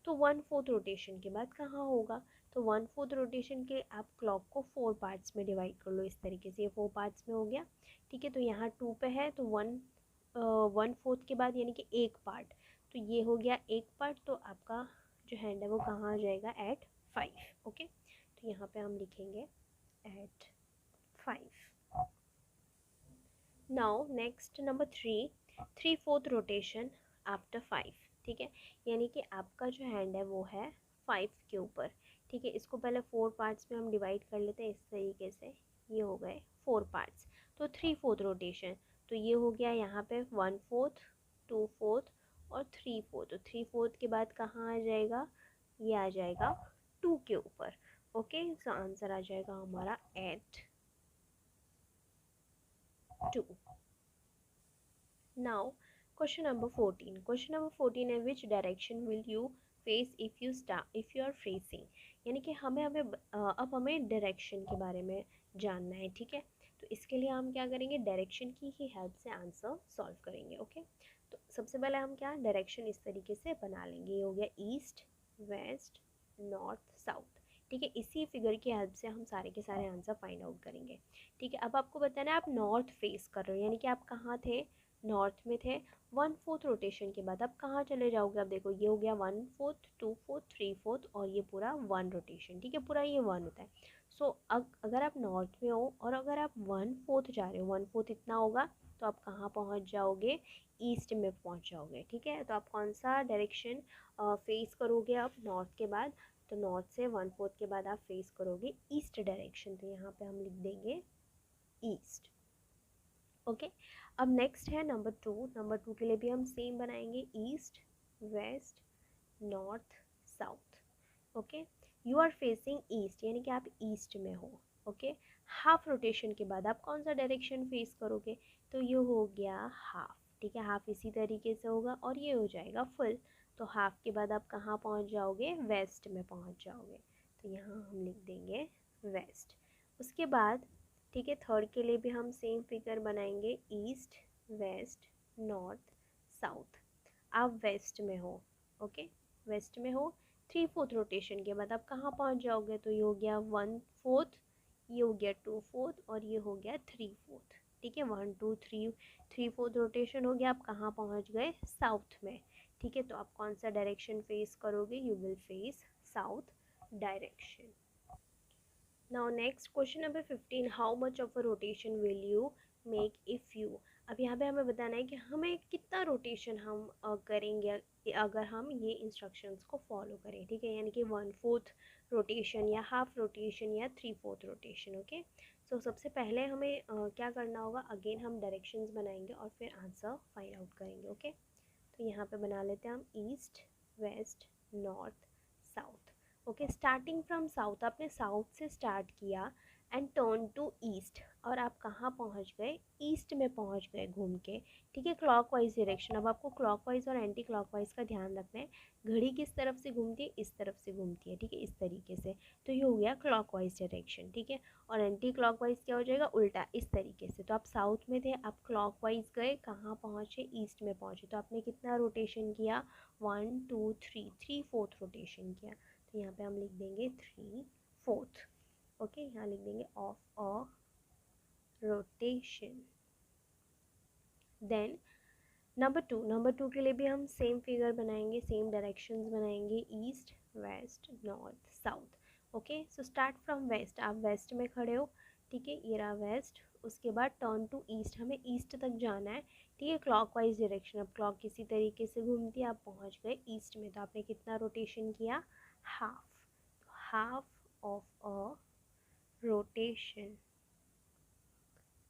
तो 1/4 रोटेशन के बाद कहाँ होगा। तो 1/4 रोटेशन के आप क्लॉक को 4 पार्ट्स में डिवाइड कर लो, इस तरीके से ये 4 पार्ट्स में हो गया, ठीक है। तो यहाँ 2 पे है, तो 1/4 के बाद यानी कि एक पार्ट, तो ये हो गया एक पार्ट। तो आपका जो हैंड है वो कहाँ आ जाएगा, एट 5। ओके, तो यहाँ पे हम लिखेंगे at 5। Now next number 3/4 rotation after 5, ठीक है। यानी कि आपका जो हैंड है वो है 5 के ऊपर, ठीक है। इसको पहले 4 पार्ट्स में हम डिवाइड कर लेते हैं, इस तरीके से ये हो गए 4 पार्ट्स। तो 3/4 रोटेशन, तो ये हो गया यहाँ पे 1/4, 2/4 और 3/4। तो 3/4 के बाद कहाँ आ जाएगा, ये आ जाएगा 2 के ऊपर। ओके, सो आंसर आ जाएगा हमारा eight 2। Now, question number 14. Question number 14 है, which direction will you face if you are facing, यानी कि अब हमें डायरेक्शन के बारे में जानना है, ठीक है। तो इसके लिए हम क्या करेंगे, डायरेक्शन की ही हेल्प से आंसर सॉल्व करेंगे। ओके, तो सबसे पहले हम क्या डायरेक्शन इस तरीके से बना लेंगे, ये हो गया ईस्ट, वेस्ट, नॉर्थ, साउथ, ठीक है। इसी फिगर की हेल्प से हम सारे के सारे आंसर फाइंड आउट करेंगे, ठीक है। अब आपको बताना है आप नॉर्थ फेस कर रहे हो, यानी कि आप कहाँ थे, नॉर्थ में थे। 1/4 रोटेशन के बाद आप कहाँ चले जाओगे, अब देखो ये हो गया 1/4, 2/4, 3/4 और ये पूरा 1 रोटेशन, ठीक है। पूरा ये 1 होता है। सो अगर आप नॉर्थ में हो और अगर आप 1/4 जा रहे हो, 1/4 इतना होगा, तो आप कहाँ पहुँच जाओगे, ईस्ट में पहुँच जाओगे, ठीक है। तो आप कौन सा डायरेक्शन फेस करोगे अब नॉर्थ के बाद, तो नॉर्थ से 1/4 के बाद आप फेस करोगे ईस्ट डायरेक्शन, तो यहाँ पे हम लिख देंगे ईस्ट। ओके, अब नेक्स्ट है नंबर 2। नंबर 2 के लिए भी हम सेम बनाएंगे, east, west, north, south. Okay, you are facing east, यानी कि आप ईस्ट में हो। ओके, हाफ रोटेशन के बाद आप कौन सा डायरेक्शन फेस करोगे, तो ये हो गया हाफ, ठीक है। हाफ इसी तरीके से होगा और ये हो जाएगा फुल। तो हाफ के बाद आप कहाँ पहुँच जाओगे, वेस्ट में पहुँच जाओगे, तो यहाँ हम लिख देंगे वेस्ट। उसके बाद ठीक है, थर्ड के लिए भी हम सेम फिगर बनाएंगे, ईस्ट, वेस्ट, नॉर्थ, साउथ। आप वेस्ट में हो, ओके, वेस्ट में हो। 3/4 रोटेशन के बाद आप कहाँ पहुँच जाओगे, तो ये हो गया 1/4, ये हो गया 2/4 और ये हो गया 3/4, ठीक है। 1 2 3 3/4 रोटेशन हो गया, आप कहाँ पहुँच गए, साउथ में, ठीक है। तो आप कौन सा डायरेक्शन फेस करोगे, you will face south direction. Now next question number 15, how much of a rotation will you make if you, अब यहाँ पे हमें बताना है कि हमें कितना रोटेशन हम करेंगे अगर हम ये इंस्ट्रक्शंस को फॉलो करें, ठीक है। यानी कि 1/4 रोटेशन या हाफ रोटेशन या 3/4 रोटेशन। ओके, सो सबसे पहले हमें क्या करना होगा, अगेन हम डायरेक्शंस बनाएंगे और फिर आंसर फाइंड आउट करेंगे। ओके, तो यहाँ पे बना लेते हैं हम east, west, north, south. Okay, starting from south, आपने साउथ से स्टार्ट किया एंड टर्न टू ईस्ट, और आप कहाँ पहुँच गए, ईस्ट में पहुँच गए घूम के, ठीक है। क्लॉकवाइज डायरेक्शन, अब आपको क्लॉकवाइज और एंटी क्लॉकवाइज का ध्यान रखना है। घड़ी किस तरफ से घूमती है, इस तरफ से घूमती है, ठीक है, इस तरीके से। तो ये हो गया क्लॉकवाइज डायरेक्शन, ठीक है। और एंटी क्लॉकवाइज क्या हो जाएगा, उल्टा, इस तरीके से। तो आप साउथ में थे, आप क्लॉकवाइज गए, कहाँ पहुँचे, ईस्ट में पहुँचे। तो आपने कितना रोटेशन किया, 1 2 3/4 रोटेशन किया। तो यहाँ पे हम लिख देंगे 3/4। ओके, यहाँ लिख देंगे of a rotation. Then number two के लिए भी हम सेम फिगर बनाएंगे, सेम डायरेक्शंस बनाएंगे, east, west, north, south. Okay, so start from west, आप वेस्ट में खड़े हो, ठीक है, ये रहा वेस्ट। उसके बाद टर्न टू ईस्ट, हमें ईस्ट तक जाना है, ठीक है, क्लॉकवाइज डायरेक्शन। अब क्लॉक किसी तरीके से घूमती है, आप पहुँच गए ईस्ट में, तो आपने कितना रोटेशन किया, half. Half of a rotation.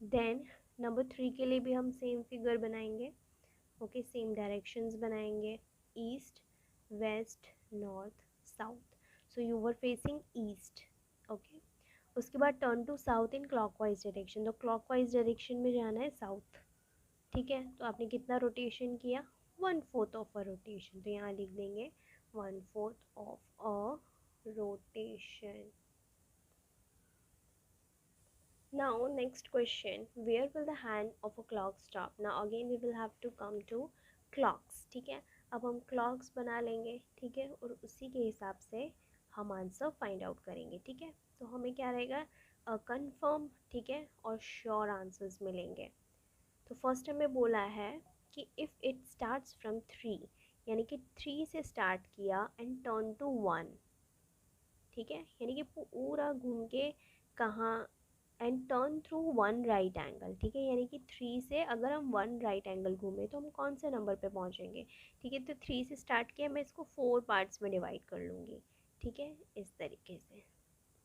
Then number 3 के लिए भी हम सेम फिगर बनाएंगे। ओके, सेम डायरेक्शंस बनाएंगे, east, west, north, south. So you were facing east. Okay, उसके बाद turn to south in clockwise direction. तो क्लॉकवाइज डायरेक्शन में जाना है साउथ। ठीक है, तो आपने कितना रोटेशन किया? 1/4 ऑफ अ रोटेशन। तो यहाँ लिख देंगे 1/4 of a rotation. Now next question, where will the hand of a clock stop? Now again we will have to come to clocks. ठीक है, अब हम clocks बना लेंगे। ठीक है, और उसी के हिसाब से हम आंसर फाइंड आउट करेंगे। ठीक है, तो हमें क्या रहेगा? कंफर्म, ठीक है, और श्योर आंसर्स मिलेंगे। तो फर्स्ट हमें बोला है कि इफ़ इट स्टार्ट्स फ्रॉम 3, यानी कि 3 से स्टार्ट किया एंड टर्न टू 1। ठीक है, यानी कि पूरा घूम के कहाँ, and turn through 1 right angle. ठीक है, यानी कि 3 से अगर हम 1 राइट एंगल घूमें तो हम कौन से नंबर पे पहुंचेंगे? ठीक है, तो 3 से स्टार्ट किया, मैं इसको 4 पार्ट्स में डिवाइड कर लूँगी। ठीक है, इस तरीके से।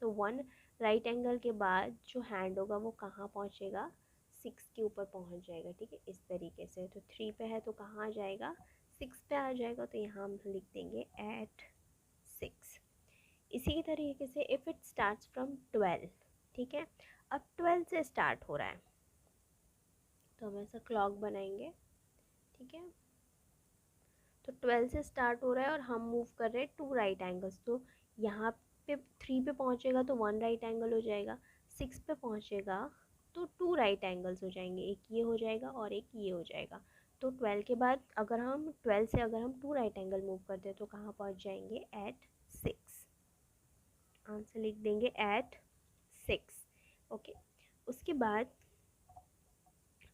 तो 1 राइट एंगल के बाद जो हैंड होगा वो कहाँ पहुँचेगा? 6 के ऊपर पहुँच जाएगा। ठीक है, इस तरीके से। तो 3 पे है तो कहाँ आ जाएगा? 6 पे आ जाएगा। तो यहाँ हम लिख देंगे एट 6। इसी तरीके से इफ़ इट स्टार्ट्स फ्रॉम 12, ठीक है, अब 12 से स्टार्ट हो रहा है तो हम ऐसा क्लॉक बनाएंगे। ठीक है, तो 12 से स्टार्ट हो रहा है और हम मूव कर रहे हैं 2 राइट एंगल्स। तो यहाँ पे 3 पे पहुँचेगा तो 1 राइट एंगल हो जाएगा, 6 पे पहुँचेगा तो 2 राइट एंगल्स हो जाएंगे, एक ये हो जाएगा और एक ये हो जाएगा। तो 12 के बाद अगर हम 12 से अगर हम 2 राइट एंगल मूव करते हैं तो कहाँ पहुँच जाएंगे? एट 6। आंसर लिख देंगे एट 6। ओके, उसके बाद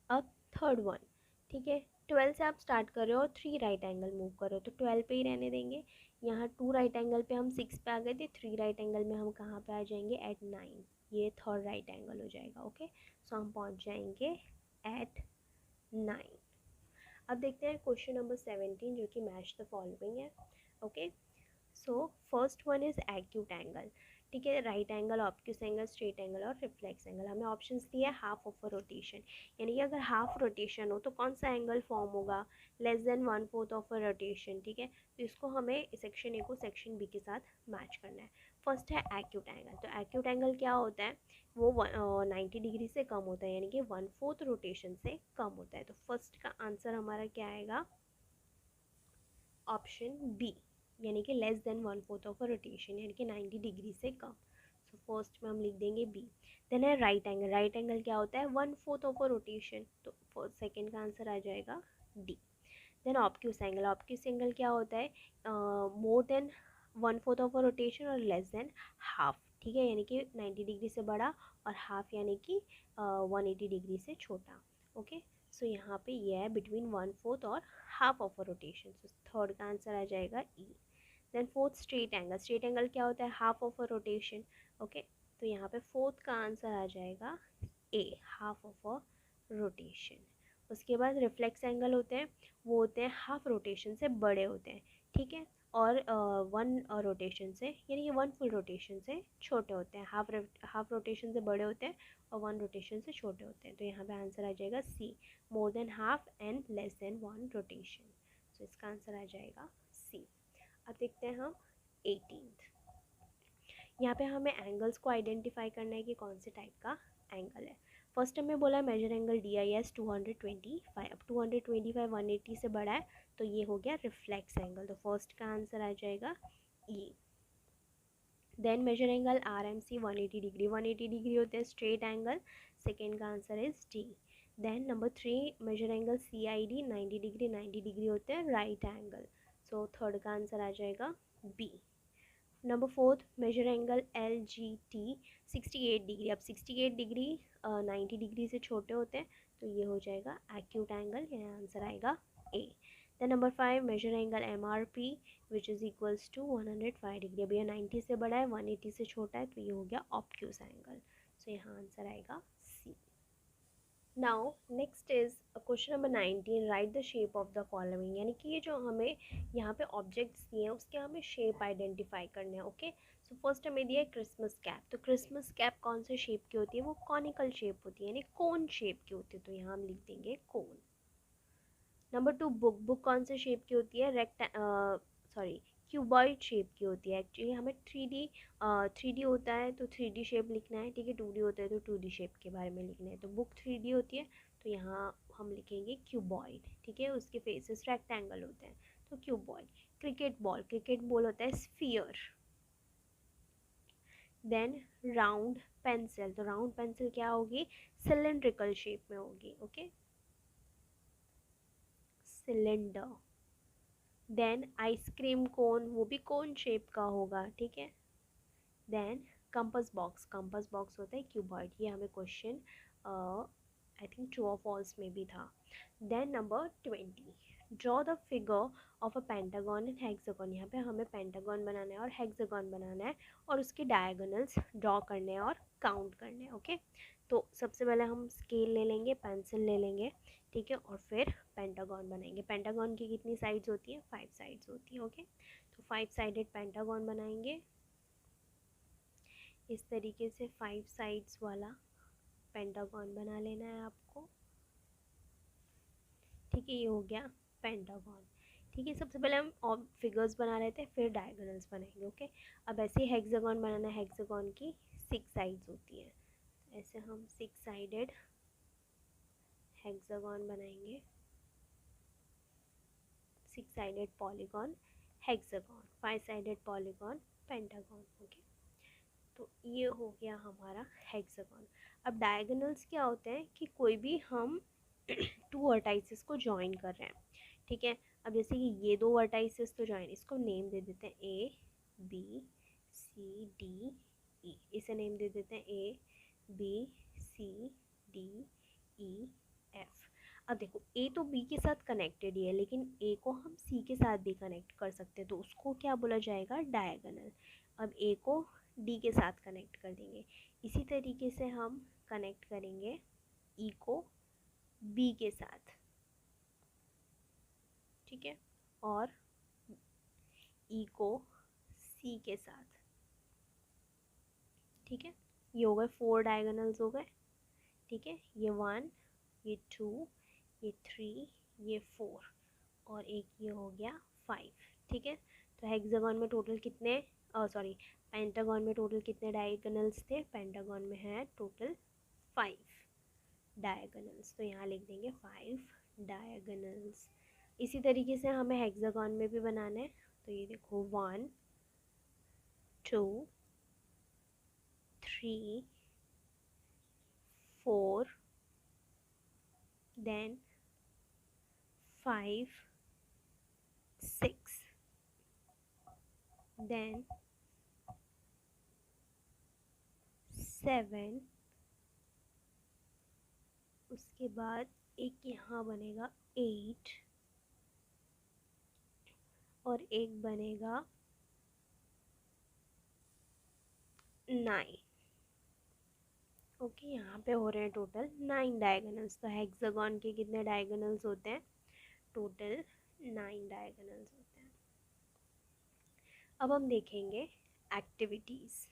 अब थर्ड वन। ठीक है, 12 से आप स्टार्ट कर रहे हो और 3 राइट एंगल मूव कर रहे हो तो 12 पे ही रहने देंगे। यहाँ 2 राइट एंगल पे हम 6 पे आ गए थे, 3 राइट एंगल में हम कहाँ पे आ जाएंगे? एट 9। ये थर्ड राइट एंगल हो जाएगा। ओके, सो हम पहुँच जाएंगे एट 9। अब देखते हैं क्वेश्चन नंबर 17 जो कि मैच द फॉलोइंग है। Okay, so first one is acute angle. ठीक है, right angle, obtuse angle, straight angle और रिफ्लेक्स एंगल। हमें ऑप्शंस दिए हाफ ऑफ अ रोटेशन, यानी कि अगर हाफ रोटेशन हो तो कौन सा एंगल फॉर्म होगा? Less than 1/4 of a rotation. ठीक है, तो इसको हमें सेक्शन ए को सेक्शन बी के साथ मैच करना है। फर्स्ट है एक्यूट एंगल। तो एक्यूट एंगल क्या होता है? वो 90 डिग्री से कम होता है, यानी कि 1/4 रोटेशन से कम होता है। तो फर्स्ट का आंसर हमारा क्या आएगा? ऑप्शन बी, यानी कि less than 1/4 of a rotation, यानी कि 90 डिग्री से कम। सो फर्स्ट में हम लिख देंगे बी। देन है राइट एंगल। राइट एंगल क्या होता है? 1/4 ऑफ अ रोटेशन। तो सेकेंड का आंसर आ जाएगा D. Then obtuse angle. Obtuse angle क्या होता है? More than 1/4 of a rotation और लेस देन हाफ। ठीक है, यानी कि 90 डिग्री से बड़ा और हाफ यानी कि 180 डिग्री से छोटा। ओके, सो यहाँ पे ये है बिटवीन 1/4 और half of a rotation. So third का आंसर आ जाएगा E. Then fourth straight angle. Straight angle क्या होता है? Half of a rotation. Okay, तो यहाँ पे फोर्थ का आंसर आ जाएगा A, half of a rotation. उसके बाद रिफ्लेक्स एंगल होते हैं, वो होते हैं हाफ रोटेशन से बड़े होते हैं। ठीक है, और 1 रोटेशन से, यानी कि 1 फुल रोटेशन से छोटे होते हैं। हाफ रोटेशन से बड़े होते हैं और 1 रोटेशन से छोटे होते हैं। तो यहाँ पे आंसर आ जाएगा C, more than half and less than 1 rotation. So इसका आंसर आ जाएगा सी। अब देखते हैं हम 18th। यहाँ पे हमें एंगल्स को आइडेंटिफाई करना है कि कौन से टाइप का एंगल है। फर्स्ट हमें बोला measure angle D I S 225। अब 225 180 से बड़ा है तो ये हो गया रिफ्लेक्स एंगल। तो फर्स्ट का आंसर आ जाएगा E. Then measure angle R M C 180 degree. 180 degree होते हैं स्ट्रेट एंगल। सेकेंड का answer is D. Then number 3 measure angle C I D 90 degree. 90 degree होते हैं राइट एंगल। सो थर्ड का आंसर आ जाएगा B. Number fourth measure angle L G T 68 degree. अब 68 degree 90 degree से छोटे होते हैं तो ये हो जाएगा एक्यूट एंगल, यहाँ आंसर आएगा A. Then number 5 measure angle M R P which is equals to 105 degree. अब ये 90 से बड़ा है, 180 से छोटा है तो ये हो गया ऑब्ट्यूस एंगल। सो यहाँ आंसर आएगा C. Now next is question number 19, write the shape of the following. यानी कि ये जो हमें यहाँ पे ऑब्जेक्ट्स दिए हैं उसके हमें शेप आइडेंटिफाई करने हैं। ओके, सो फर्स्ट हमें दिया है क्रिसमस कैप। तो क्रिसमस कैप कौन से शेप की होती है? वो कॉनिकल शेप होती है, यानी कोन शेप की होती है, तो यहाँ हम लिख देंगे कोन। Number 2, book. बुक कौन से शेप की होती है? क्यूबॉइड शेप की होती है। एक्चुअली हमें 3D होता है तो 3D शेप लिखना है, ठीक है। 2D होता है तो 2D शेप के बारे में लिखना है। तो बुक 3D होती है तो यहाँ हम लिखेंगे क्यूबॉइड, ठीक है। उसके फेसेस रेक्टेंगल होते हैं तो cuboid. Cricket ball. Cricket ball होता है स्फीयर। Then round pencil. तो राउंड पेंसिल क्या होगी? सिलेंड्रिकल शेप में होगी, okay, cylinder. Then ice cream cone, वो भी कोन शेप का होगा, ठीक है। Then compass box. Compass box होता है क्यूबॉइड। ये हमें क्वेश्चन आई थिंक ट्रू और फॉल्स में भी था। Then number 20, draw the figure of a pentagon and hexagon. यहाँ पे हमें पेंटागन बनाना है और हेक्सागन बनाना है और उसके डायगोनल्स ड्रॉ करने हैं और काउंट करने हैं, ओके। तो सबसे पहले हम स्केल ले लेंगे, पेंसिल ले लेंगे, ठीक है, और फिर पेंटागन बनाएंगे। पेंटागन की कितनी साइड्स होती है? 5 साइड्स होती है, ओके। तो 5 साइडेड पेंटागन बनाएंगे इस तरीके से। 5 साइड्स वाला पेंटागन बना लेना है आपको, ठीक है। ये हो गया पेंटागन, ठीक है। सबसे पहले हम और फिगर्स बना लेते हैं, फिर डायगोनल्स बनाएंगे, ओके। अब ऐसे ही हेक्सागन बनाना है। हेक्सागन की 6 साइड्स होती है, ऐसे हम 6 साइडेड हेक्सागन बनाएंगे। 6 sided polygon hexagon, 5 sided polygon pentagon, okay. तो ये हो गया हमारा हेक्सागन। अब डायगोनल्स क्या होते हैं कि कोई भी हम 2 वर्टाइसेस को ज्वाइन कर रहे हैं, ठीक है। अब जैसे कि ये 2 वर्टाइसेस तो ज्वाइन, इसको नेम दे देते हैं ए बी सी डी ई। इसे नेम दे देते हैं A B C D E F. अब देखो ए तो बी के साथ कनेक्टेड ही है, लेकिन ए को हम सी के साथ भी कनेक्ट कर सकते हैं, तो उसको क्या बोला जाएगा? डायगोनल। अब ए को डी के साथ कनेक्ट कर देंगे। इसी तरीके से हम कनेक्ट करेंगे ई को बी के साथ, ठीक है, और ई को सी के साथ, ठीक है। ये हो गए 4 डायगोनल्स हो गए, ठीक है। ये 1, ये 2, ये 3, ये 4 और एक ये हो गया 5, ठीक है। तो हेक्सागन में टोटल कितने सॉरी पेंटागन में टोटल कितने डायगोनल्स थे? पेंटागन में है टोटल 5 डायगोनल्स, तो यहाँ लिख देंगे 5 डायगोनल्स। इसी तरीके से हमें हेक्सागन में भी बनाना है। तो ये देखो 1 2 3 4 देन 5 6 देन 7, उसके बाद एक यहाँ बनेगा 8 और एक बनेगा 9, ओके। यहाँ पे हो रहे हैं टोटल 9 डायगोनल्स। तो हेक्सागन के कितने डायगोनल्स होते हैं? टोटल 9 डायगोनल्स होते हैं। अब हम देखेंगे एक्टिविटीज़।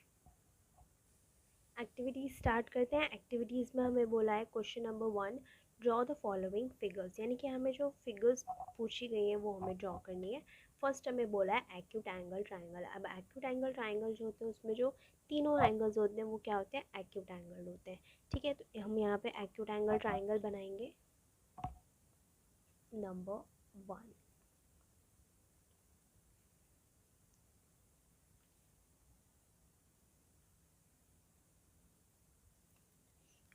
एक्टिविटीज़ स्टार्ट करते हैं। एक्टिविटीज़ में हमें बोला है question number 1, draw the following figures, यानी कि हमें जो फिगर्स पूछी गई हैं वो हमें ड्रॉ करनी है। फर्स्ट हमें बोला है एक्यूट एंगल ट्राइंगल। अब एक्यूट एंगल ट्राइंगल जो होते हैं उसमें जो तीनों एंगल्स होते हैं वो क्या होते हैं? एक्यूट एंगल होते हैं, ठीक है। तो हम यहाँ पे एक्यूट एंगल ट्राइंगल बनाएंगे नंबर 1।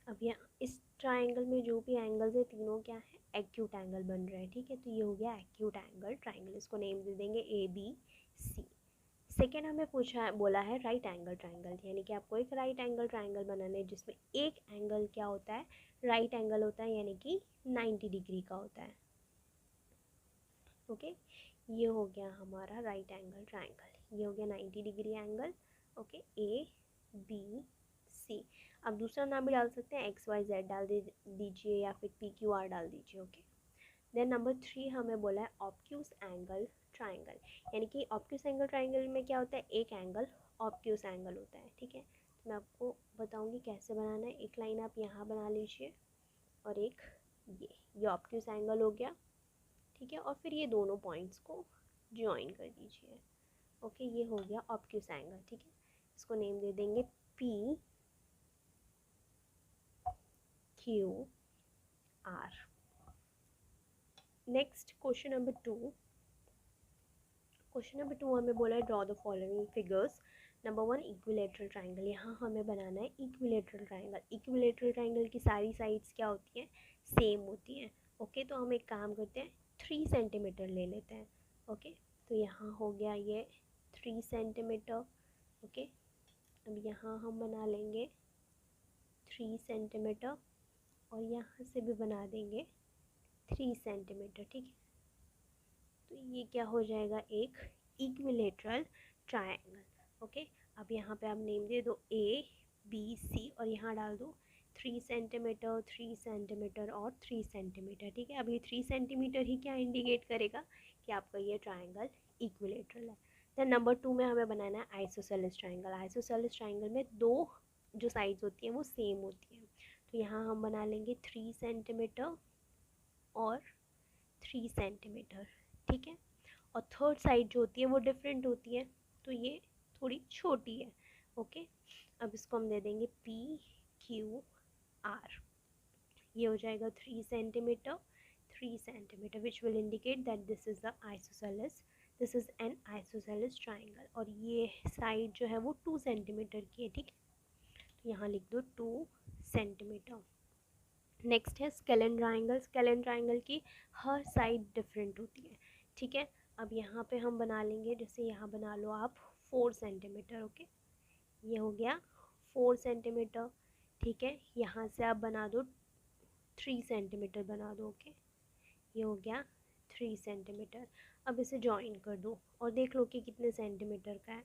अब यहाँ इस ट्राइंगल में जो भी एंगल्स है तीनों क्या है? एक्यूट एंगल बन रहे हैं, ठीक है। तो ये हो गया एक्यूट एंगल ट्राइंगल, इसको नेम दे देंगे ए बी सी। सेकेंड हमें पूछा बोला है राइट एंगल ट्राइंगल, यानी कि आपको एक राइट एंगल ट्राइंगल बनाना है जिसमें एक एंगल क्या होता है? राइट एंगल होता है, यानी कि 90 डिग्री का होता है, ओके। ये हो गया हमारा राइट एंगल ट्राइंगल, ये हो गया 90 degree angle, okay. A B C. अब दूसरा नाम भी डाल सकते हैं, एक्स वाई जेड डाल दीजिए या फिर पी क्यू आर डाल दीजिए, ओके। देन नंबर 3 हमें बोला है ऑब्ट्यूज एंगल ट्राइंगल, यानी कि ऑब्ट्यूज एंगल ट्राइंगल में क्या होता है? एक एंगल ऑब्ट्यूस एंगल होता है। ठीक है, तो मैं आपको बताऊंगी कैसे बनाना है। एक लाइन आप यहाँ बना लीजिए और एक ये ऑब्ट्यूस एंगल हो गया। ठीक है, और फिर ये दोनों पॉइंट्स को ज्वाइन कर दीजिए। ओके, ये हो गया ऑब्ट्यूस एंगल। ठीक है, इसको नेम दे देंगे P Q R. Next question number 2। Question number 2 हमें बोला है draw the following figures. Number 1 equilateral triangle. यहाँ हमें बनाना है इक्विलेटरल ट्राइंगल। इक्विलेटरल ट्राइंगल की सारी साइड्स क्या होती हैं, सेम होती हैं। ओके, तो हम एक काम करते हैं 3 सेंटीमीटर ले लेते हैं। ओके, तो यहाँ हो गया ये 3 सेंटीमीटर। ओके, अब यहाँ हम बना लेंगे 3 सेंटीमीटर और यहाँ से भी बना देंगे 3 सेंटीमीटर। ठीक है, तो ये क्या हो जाएगा, एक इक्विलेटरल ट्रायंगल। ओके, अब यहाँ पे आप नेम दे दो ए बी सी और यहाँ डाल दो 3 सेंटीमीटर 3 सेंटीमीटर और 3 सेंटीमीटर। ठीक है, अब ये 3 सेंटीमीटर ही क्या इंडिकेट करेगा कि आपका ये ट्रायंगल इक्विलेटरल है। देन नंबर 2 में हमें बनाना है आइसोसेलेस ट्रायंगल। आइसोसेलेस ट्रायंगल में दो जो साइड्स होती हैं वो सेम होती हैं। तो यहाँ हम बना लेंगे 3 सेंटीमीटर और 3 सेंटीमीटर। ठीक है, और थर्ड साइड जो होती है वो डिफरेंट होती है, तो ये थोड़ी छोटी है। ओके, अब इसको हम दे देंगे पी क्यू आर। ये हो जाएगा 3 centimetre 3 centimetre, which will indicate that this is the isosceles, this is an isosceles triangle. और ये साइड जो है वो 2 सेंटीमीटर की है। ठीक है, तो यहाँ लिख दो 2 सेंटीमीटर। नेक्स्ट है स्केलेन ट्राइंगल। स्केलेन ट्राइंगल की हर साइड डिफरेंट होती है। ठीक है, अब यहाँ पे हम बना लेंगे, जैसे यहाँ बना लो आप 4 सेंटीमीटर। ओके, ये हो गया 4 सेंटीमीटर। ठीक है, यहाँ से आप बना दो 3 सेंटीमीटर बना दो। ओके, ये हो गया 3 सेंटीमीटर। अब इसे जॉइन कर दो और देख लो कि कितने सेंटीमीटर का है।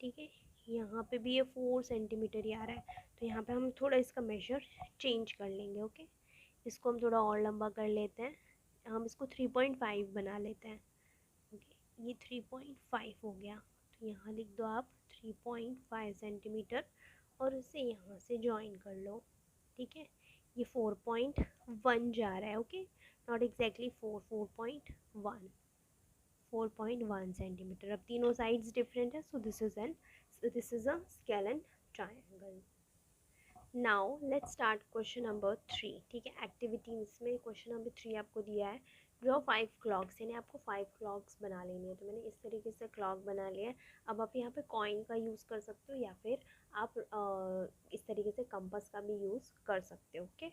ठीक है, यहाँ पे भी ये 4 सेंटीमीटर ही आ रहा है, तो यहाँ पे हम थोड़ा इसका मेजर चेंज कर लेंगे। ओके, इसको हम थोड़ा और लंबा कर लेते हैं, हम इसको 3.5 बना लेते हैं। ओके, ये 3.5 हो गया, तो यहाँ लिख दो आप 3.5 सेंटीमीटर और उसे यहाँ से जॉइन कर लो। ठीक है, ये 4.1 जा रहा है। Okay, not exactly 4.1 centimetre. अब तीनों साइड्स डिफरेंट है, so this is a scalene triangle. Now let's start question number 3। ठीक है, एक्टिविटीज में क्वेश्चन नंबर 3 आपको दिया है ड्रॉ 5 क्लॉक्स, यानी आपको 5 क्लॉक्स बना लेनी है। तो मैंने इस तरीके से क्लॉक बना लिया है। अब आप यहाँ पे कॉइन का यूज़ कर सकते हो या फिर आप इस तरीके से कंपास का भी यूज़ कर सकते हो। Okay,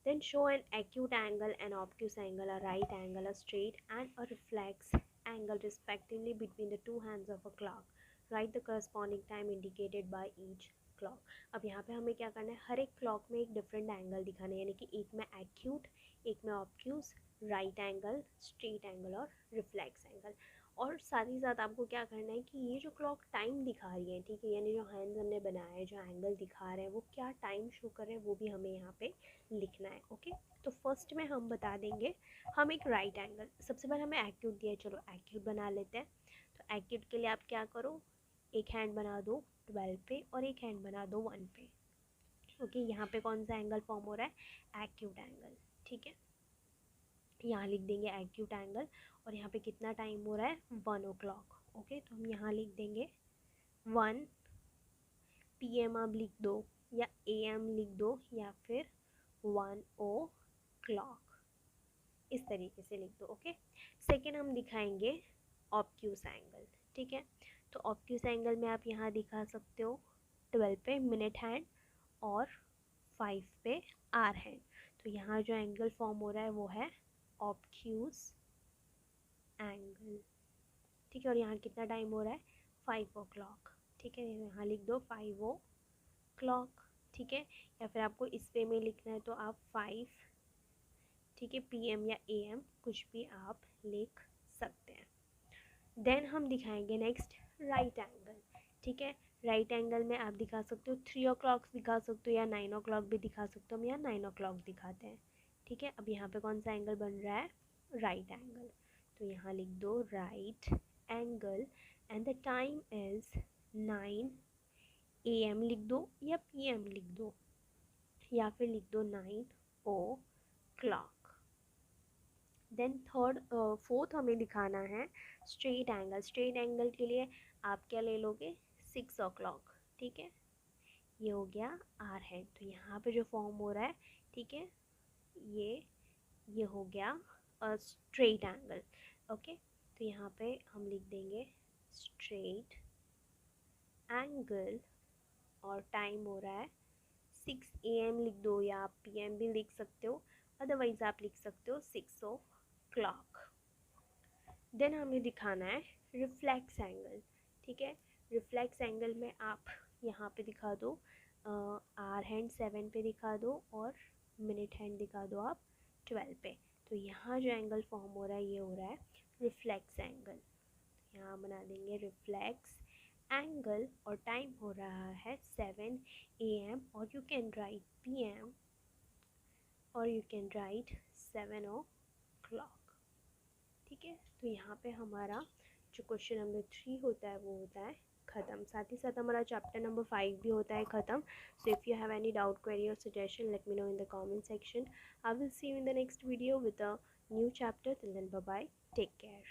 then show an acute angle, an obtuse angle, a right angle, a straight and a reflex angle respectively between the two hands of a clock. Write the corresponding time indicated by each clock. अब यहाँ पे हमें क्या करना है, हर एक clock में एक डिफरेंट एंगल दिखाना है, यानी कि एक में एक्यूट, एक में obtuse, right angle, straight angle और रिफ्लेक्स एंगल। और साथ ही साथ आपको क्या करना है कि ये जो क्लॉक टाइम दिखा रही है, ठीक है, यानी जो हैंड्स हमने बनाया है, जो एंगल दिखा रहे हैं वो क्या टाइम शो कर रहे हैं वो भी हमें यहाँ पे लिखना है। ओके, तो फर्स्ट में हम बता देंगे हम एक राइट एंगल, सबसे पहले हमें एक्यूट दिया है, चलो एक्यूट बना लेते हैं। तो एक्यूट के लिए आप क्या करो, एक हैंड बना दो 12 पे और एक हैंड बना दो 1 पे। ओके, यहाँ पे कौन सा एंगल फॉर्म हो रहा है, एक्यूट एंगल। ठीक है, यहाँ लिख देंगे एक्यूट एंगल और यहाँ पे कितना टाइम हो रहा है, 1 o'clock। ओके, तो हम यहाँ लिख देंगे 1 PM आप लिख दो या AM लिख दो या फिर 1 o'clock, इस तरीके से लिख दो। ओके, सेकेंड हम दिखाएंगे ऑब्ट्यूस एंगल। ठीक है, तो ऑब्ट्यूस एंगल में आप यहाँ दिखा सकते हो 12 पे मिनट हैंड और 5 पे आर हैंड। तो यहाँ जो एंगल फॉर्म हो रहा है वो है ऑब्ट्यूस एंगल। ठीक है, और यहाँ कितना टाइम हो रहा है, 5 o'clock। ठीक है, यहाँ लिख दो 5 o'clock। ठीक है, या फिर आपको इस वे में लिखना है तो आप 5, ठीक है, PM या AM कुछ भी आप लिख सकते हैं। देन हम दिखाएंगे नेक्स्ट राइट एंगल। ठीक है, राइट एंगल में आप दिखा सकते हो 3 o'clock दिखा सकते हो या 9 o'clock भी दिखा सकते हो, हम यहाँ 9 o'clock दिखाते हैं। ठीक है, अब यहाँ पे कौन सा एंगल बन रहा है, राइट एंगल। तो यहाँ लिख दो right angle and the time is 9 AM लिख दो या PM लिख दो, या फिर लिख दो 9 o'clock। देन फोर्थ हमें दिखाना है स्ट्रेट एंगल। स्ट्रेट एंगल के लिए आप क्या ले लोगे, 6 o'clock, ठीक है। ये हो गया आर हैंड। तो यहाँ पे जो फॉर्म हो रहा है, ठीक है, ये हो गया स्ट्रेट एंगल। ओके, तो यहाँ पे हम लिख देंगे स्ट्रेट एंगल और टाइम हो रहा है 6 AM लिख दो, या आप PM भी लिख सकते हो, अदरवाइज आप लिख सकते हो 6 o'clock। देन हमें दिखाना है रिफ्लेक्स एंगल, ठीक है। रिफ्लेक्स एंगल में आप यहाँ पे दिखा दो आर हैंड 7 पे दिखा दो और मिनट हैंड दिखा दो आप 12 पे। तो यहाँ जो एंगल फॉर्म हो रहा है ये हो रहा है रिफ्लेक्स एंगल। यहाँ बना देंगे रिफ्लेक्स एंगल और टाइम हो रहा है 7 AM, और यू कैन राइट PM और यू कैन राइट 7 o'clock, ठीक है। तो यहाँ पे हमारा जो क्वेश्चन नंबर 3 होता है वो होता है ख़त्म। साथ ही साथ हमारा चैप्टर नंबर 5 भी होता है ख़त्म। So if you have any doubt, query और suggestion, let me know in the comment section. I will see you in the next video with a new chapter. Till then, bye bye, take care.